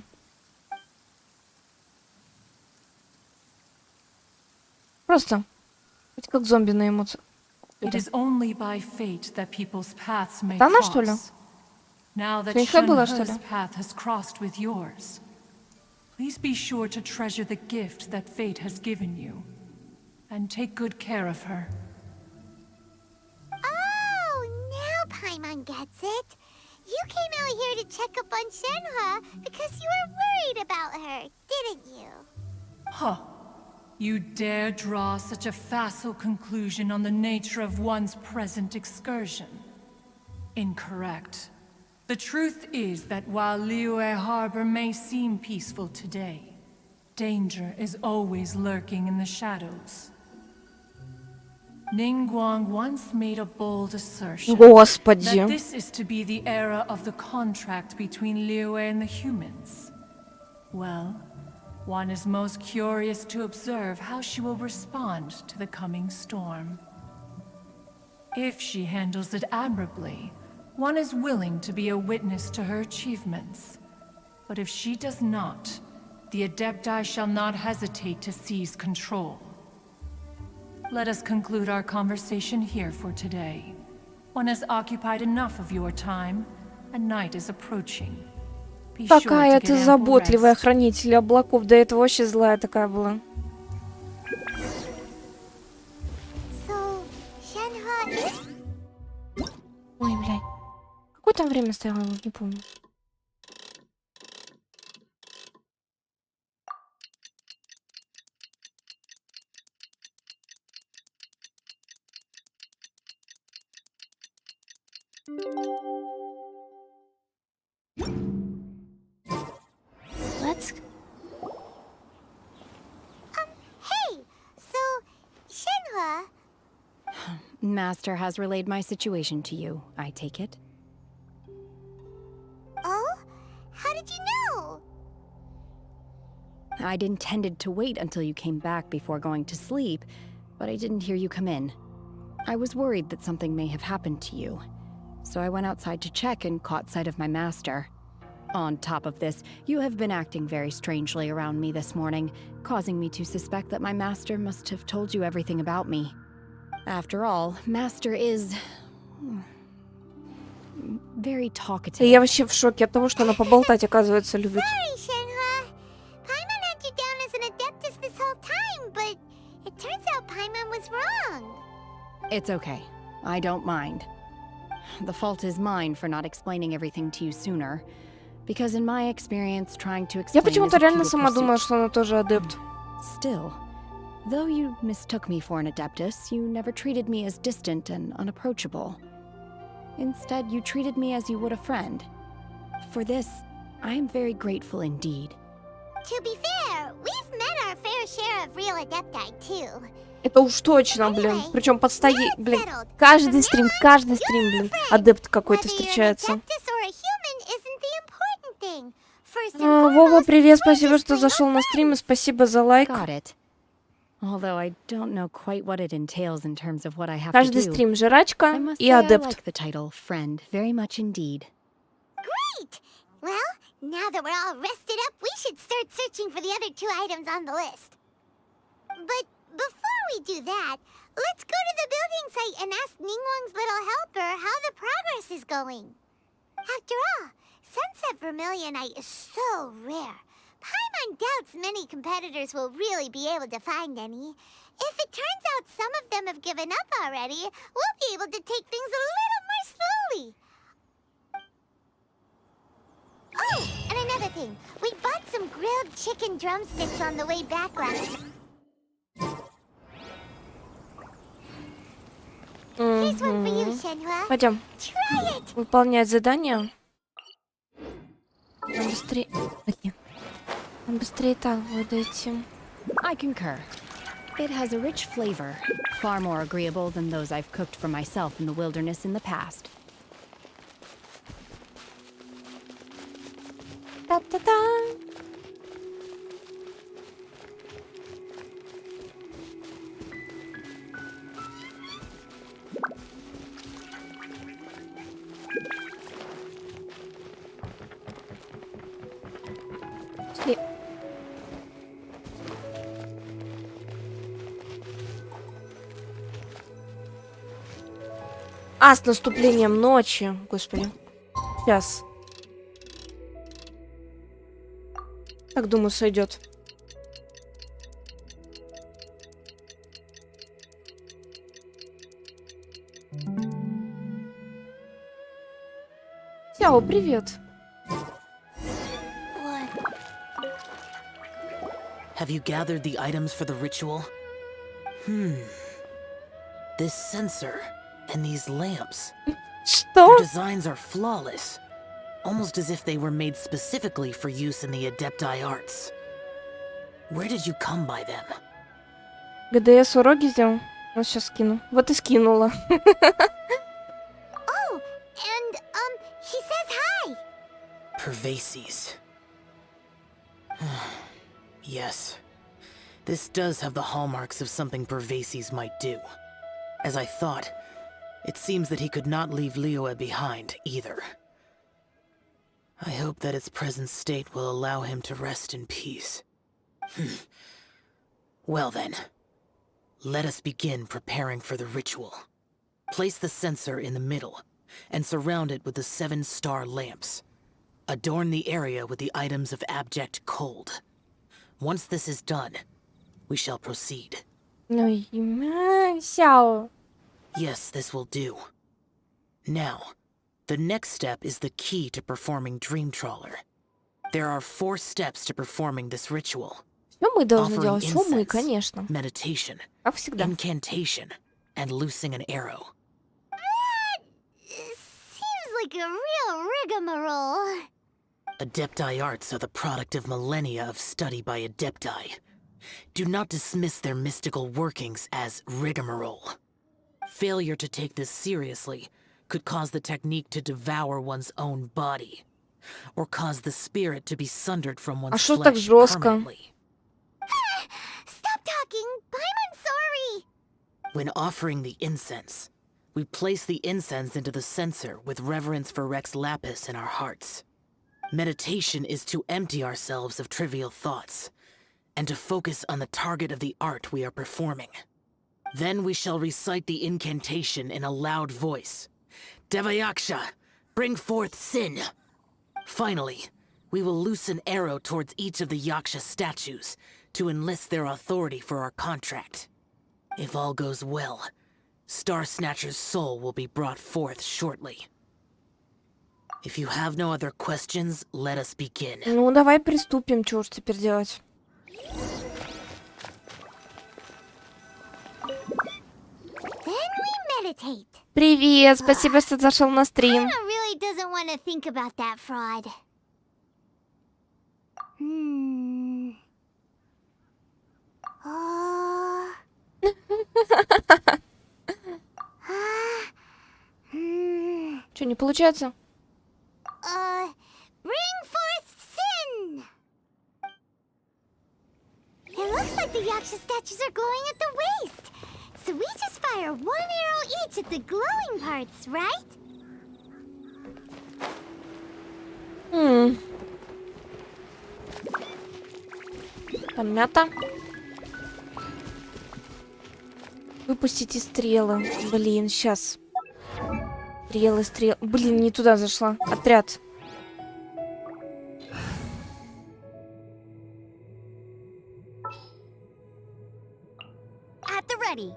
Просто. Хоть как зомби на эмоциях. It is only by fate that people's paths may Да она, что ли? cross. Now that Женька была, что Shenhe's ли? path has crossed with yours, please be sure to treasure the gift that fate has given you, and take good care of her. Oh, now Paimon gets it. You came out here to check up on Shenhe because you were worried about her, didn't you? Huh. You dare draw such a facile conclusion on the nature of one's present excursion? Incorrect. The truth is that while Liyue Harbor may seem peaceful today, danger is always lurking in the shadows. Ningguang once made a bold assertion Господи. that this is to be the era of the contract between Liyue and the humans. Well, one is most curious to observe how she will respond to the coming storm. If she handles it admirably, one is willing to be a witness to her achievements. But if she does not, the Adepti shall not hesitate to seize control. Let us conclude our conversation here for today. One has occupied enough of your time, and night is approaching. Be sure Какая to ты get ample заботливая, rest. хранитель облаков. До этого вообще злая такая была. So, Shenhe is... Ой, блядь. Какое там время стояло, не помню. Let's... hey! So, Shenhe... Master has relayed my situation to you, I take it. Oh? How did you know? I'd intended to wait until you came back before going to sleep, but I didn't hear you come in. I was worried that something may have happened to you, so I went outside to check and caught sight of my master. On top of this, you have been acting very strangely around me this morning, causing me to suspect that my master must have told you everything about me. After all, master is... very talkative. Я вообще в шоке от того, что она поболтать, оказывается, любит. Sorry, Shenhe. Paimon had you down as an adeptus this whole time, but it turns out Paimon was wrong. It's okay. I don't mind. The fault is mine for not explaining everything to you sooner. Because in my experience, trying to Я explain почему-то is a реально futile сама думаю, pursuit. что она тоже адепт. Still, though you mistook me for an adeptus, you never treated me as distant and unapproachable. Instead, you treated me as you would a friend. For this, I am very grateful indeed. To be fair, we've met our fair share of real adepti, too. Это уж точно, блин. Причем подстоит, блин. Каждый стрим, блин, адепт какой-то встречается. Вова, привет, спасибо, что зашел на стрим, и спасибо за лайк. Although I don't know quite what it entails in terms of what I have to Каждый do. стрим жрачка I must и say I адепт. like the title friend very much indeed. Great! Well, now that we're all rested up, we should start searching for the other 2 items on the list. But before we do that, let's go to the building site and ask Ningguang's little helper how the progress is going. After all, Sunset Vermilionite is so rare. Paimon doubts many competitors will really be able to find any. If it turns out some of them have given up already, we'll be able to take things a little more slowly. Oh, and another thing. We bought some grilled chicken drumsticks on the way back last night. Here's one for you, Shenhe. Пойдем. Try it. Выполнять задание. Нам быстрее... Нам быстрее так вот идти. I concur. It has a rich flavor, far more agreeable than those I've cooked for myself in the wilderness in the past. Та-та-та. А, с наступлением ночи. Господи. Сейчас. Так, думаю, сойдет. Сяо, привет. Have you gathered the items for the ritual? This sensor and these lamps. Что? Their designs are flawless. Almost as if they were made specifically for use in the Adepti arts. Where did you come by them? ГДС уроки сделал. Вот сейчас скину. Вот и скинула. Oh, and he says hi. Pervases. Yes. This does have the hallmarks of something Pervases might do. As I thought, it seems that he could not leave Liyue behind, either. I hope that its present state will allow him to rest in peace. Well then, let us begin preparing for the ritual. Place the censer in the middle, and surround it with the 7-star lamps. Adorn the area with the items of abject cold. Once this is done, we shall proceed. Сяо. Yes, this will do. Now, the next step is the key to performing Dream Trawler. There are 4 steps to performing this ritual. Что мы должны Offering делать? Что мы, incense, конечно. meditation, Как всегда. incantation, and loosing an arrow. Seems like a real rigmarole. Adepti arts are the product of millennia of study by Adepti. Do not dismiss their mystical workings as rigmarole. Failure to take this seriously could cause the technique to devour one's own body, or cause the spirit to be sundered from one's что так flesh жестко? permanently. Stop talking. I'm sorry. When offering the incense, we place the incense into the censer with reverence for Rex Lapis in our hearts. Meditation is to empty ourselves of trivial thoughts, and to focus on the target of the art we are performing. Then we shall recite the incantation in a loud voice. Devayaksha, bring forth sin! Finally, we will loose an arrow towards each of the Yaksha statues to enlist their authority for our contract. If all goes well, Star Snatcher's soul will be brought forth shortly. If you have no other questions, let us begin. Ну, давай приступим. Чего уж теперь делать? Then we meditate. Привет, спасибо, что зашел на стрим. Anna really doesn't want to think about that fraud. Что, не получается? Bring forth sin! It looks like the Yaksha statues are glowing at the waist. So we just fire 1 arrow each at the glowing parts, right? Помята. Выпустите стрелы. Блин, сейчас. Стрелы, стрелы. Блин, не туда зашла. Отряд. At the ready.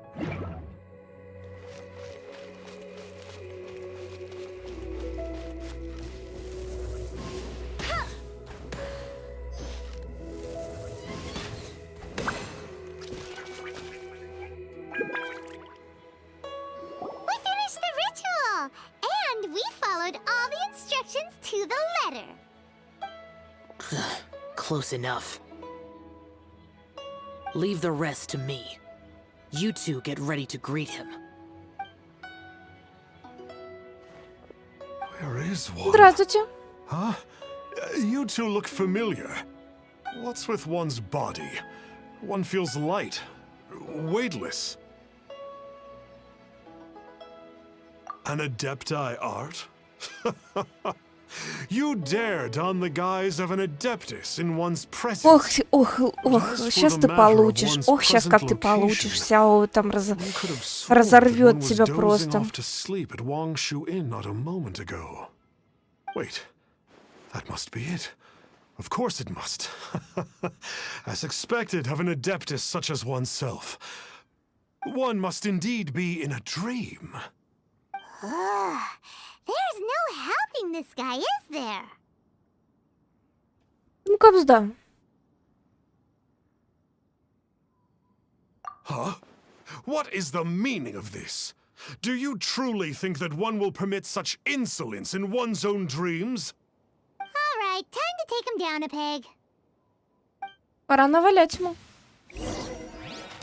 We finished the ritual, and we followed all the instructions to the letter. Close enough. Leave the rest to me. You two get ready to greet him. Where is one? Здравствуйте. Huh? You two look familiar. What's with one's body? One feels light, weightless. An Adepti art? You dare don the guise of an adeptus in one's presence. Ох, сейчас ты получишь. Ох, сейчас как ты получишь. Сяо там разорвет тебя просто. Wait, that must be it. Of course it must. As expected of an adeptus such as oneself. One must indeed be in a dream. There's no helping this guy, is there? Ну, кабзда. Huh? What is the meaning of this? Do you truly think that one will permit such insolence in one's own dreams? Alright, time to take him down a peg. Пора навалять ему.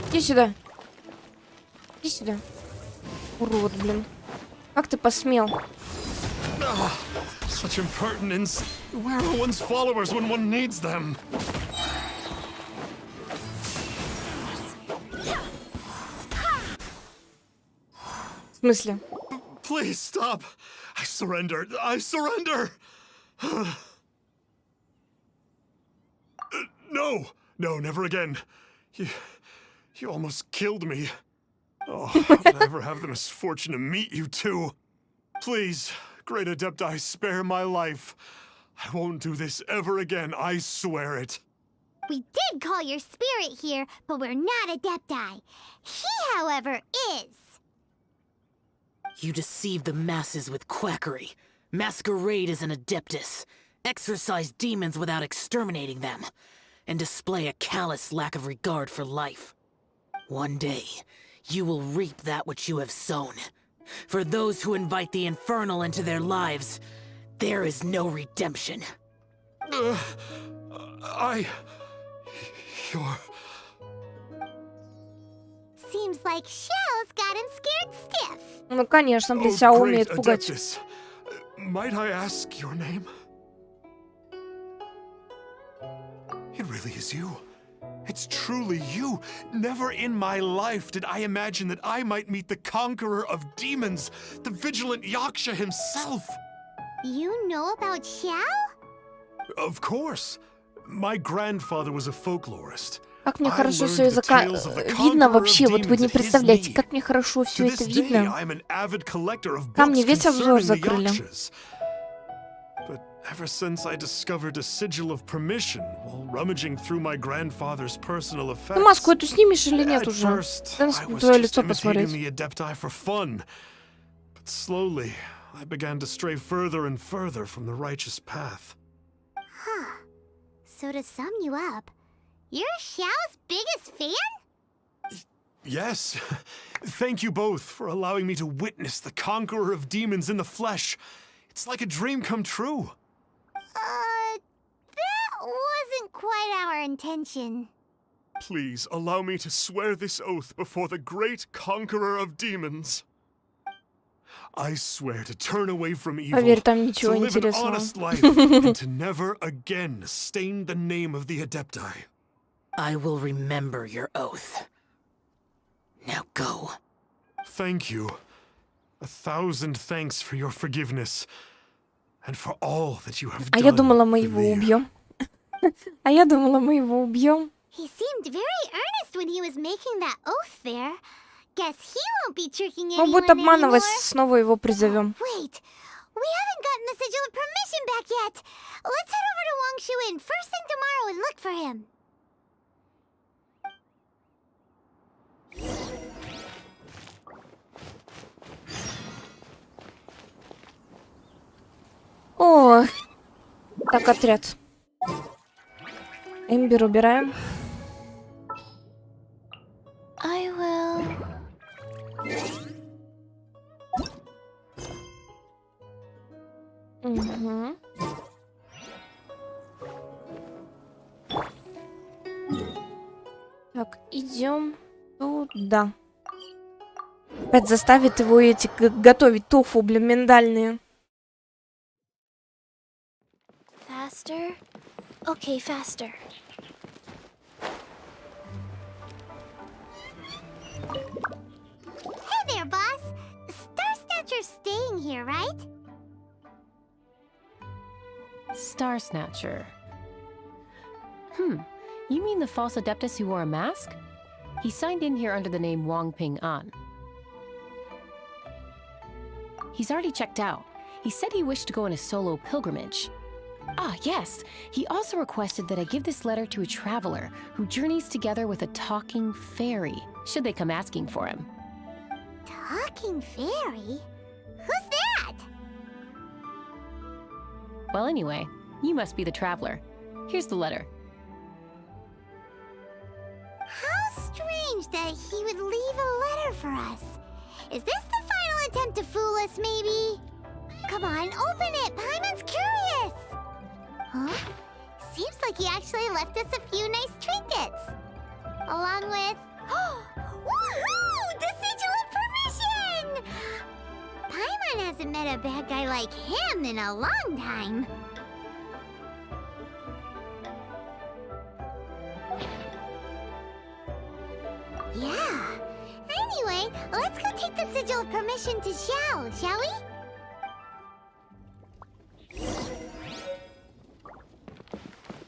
Иди сюда. Иди сюда. Урод, блин. Как ты посмел? Such impertinence. Where are one's followers when one needs them? В смысле? Please stop. I surrender. I surrender. No. No, never again. You almost killed me. Oh, how did I ever have the misfortune to meet you two? Please, great Adepti, spare my life. I won't do this ever again, I swear it. We did call your spirit here, but we're not Adepti. He, however, is. You deceive the masses with quackery. Masquerade as an adeptus. Exorcise demons without exterminating them. And display a callous lack of regard for life. One day, you will reap that which you have sown. For those who invite the infernal into their lives, there is no redemption. You're... Seems like Xiao's got him scared stiff. Ну, конечно, блин, Сяо умеет пугать. Might I ask your name? It really is you. It's truly you. Never in my life did I imagine that I might meet the conqueror of demons, the vigilant Yaksha himself. You know about Xiao? Of course. My grandfather was a folklorist. Как мне хорошо все видно вообще, вот вы не представляете, как мне хорошо все это видно. Там мне весь обзор закрыли. Ever since I discovered a sigil of permission while rummaging through my grandfather's personal effects. Ну, маску эту снимешь или нет уже? Дай на твое лицо посмотреть. For fun. But slowly, I began to stray further and further from the righteous path. Huh. So to sum you up, you're Xiao's biggest fan? Yes. Thank you both for allowing me to witness the conqueror of demons in the flesh. It's like a dream come true. That wasn't quite our intention. Please allow me to swear this oath before the great conqueror of demons. I swear to turn away from evil, Поверь, там ничего to live an интересного. honest life, and to never again stain the name of the Adepti. I will remember your oath. Now go. Thank you. 1,000 thanks for your forgiveness. And for all that you have done. А я думала, мы его убьем. А я думала, мы его убьем. He seemed very earnest when he was making that oath there. Guess he won't be tricking anyone Он будет обманывать, anymore. снова его призовем. Wait, we haven't gotten the sigil of permission back yet. Let's head over to Wangshu Inn first thing tomorrow and look for him. О, так, отряд. Эмбер убираем. I will. Угу. Так, идем туда. Опять заставит его эти готовить тофу, блин, миндальные. Faster? Okay, faster. Hey there, boss. Star Snatcher's staying here, right? Star Snatcher. You mean the false adeptus who wore a mask? He signed in here under the name Wong Ping An. He's already checked out. He said he wished to go on a solo pilgrimage. Ah, yes. He also requested that I give this letter to a traveler who journeys together with a talking fairy, should they come asking for him. Talking fairy? Who's that? Well, anyway, you must be the traveler. Here's the letter. How strange that he would leave a letter for us. Is this the final attempt to fool us, maybe? Come on, open it! Paimon's curious! Huh? Seems like he actually left us a few nice trinkets. Along with... Woohoo! The sigil of permission! Paimon hasn't met a bad guy like him in a long time. Yeah. Anyway, let's go take the sigil of permission to Xiao, shall we?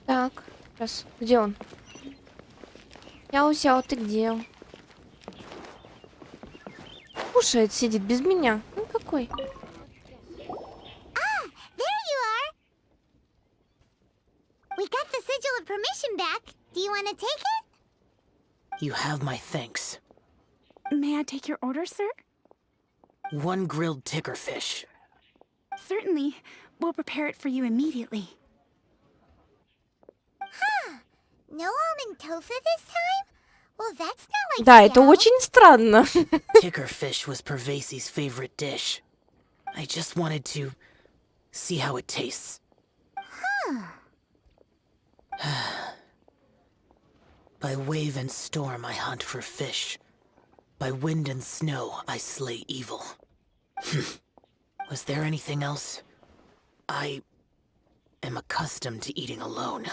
Так, сейчас. Где он? Сяо, ты где? Кушает, сидит без меня. Ну какой? Ah, there you are. We got the sigil of permission back. Do you want to take it? You have my thanks. May I take your order, sir? 1 grilled ticker fish. Certainly. We'll prepare it for you immediately. Huh. No almond tofu this time? Well, that's not like Да, это очень странно. Ticker fish was Pervasi's favorite dish. I just wanted to see how it tastes. Huh. By wave and storm I hunt for fish. By wind and snow I slay evil. Was there anything else? I am accustomed to eating alone.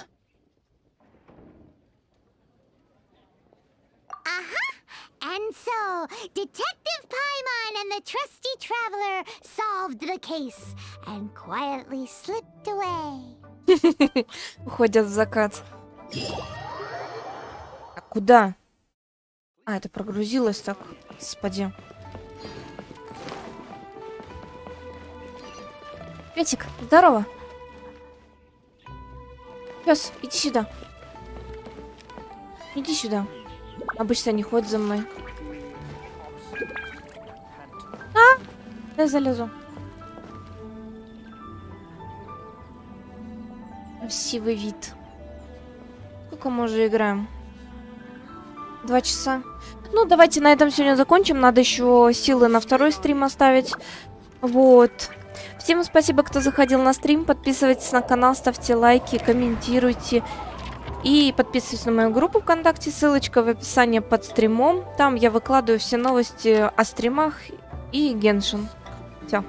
And so, Detective Paimon and the trusty traveler solved the case and quietly slipped away. Уходят в закат. А куда? А, это прогрузилось так. Господи. Петик, здорово. Пес, иди сюда. Иди сюда. Обычно не ходит за мной. А! Я залезу. Красивый вид. Сколько мы уже играем? 2 часа. Ну, давайте на этом сегодня закончим. Надо еще силы на второй стрим оставить. Вот. Всем спасибо, кто заходил на стрим. Подписывайтесь на канал, ставьте лайки, комментируйте. И подписывайтесь на мою группу ВКонтакте. Ссылочка в описании под стримом. Там я выкладываю все новости о стримах и Геншин. Все.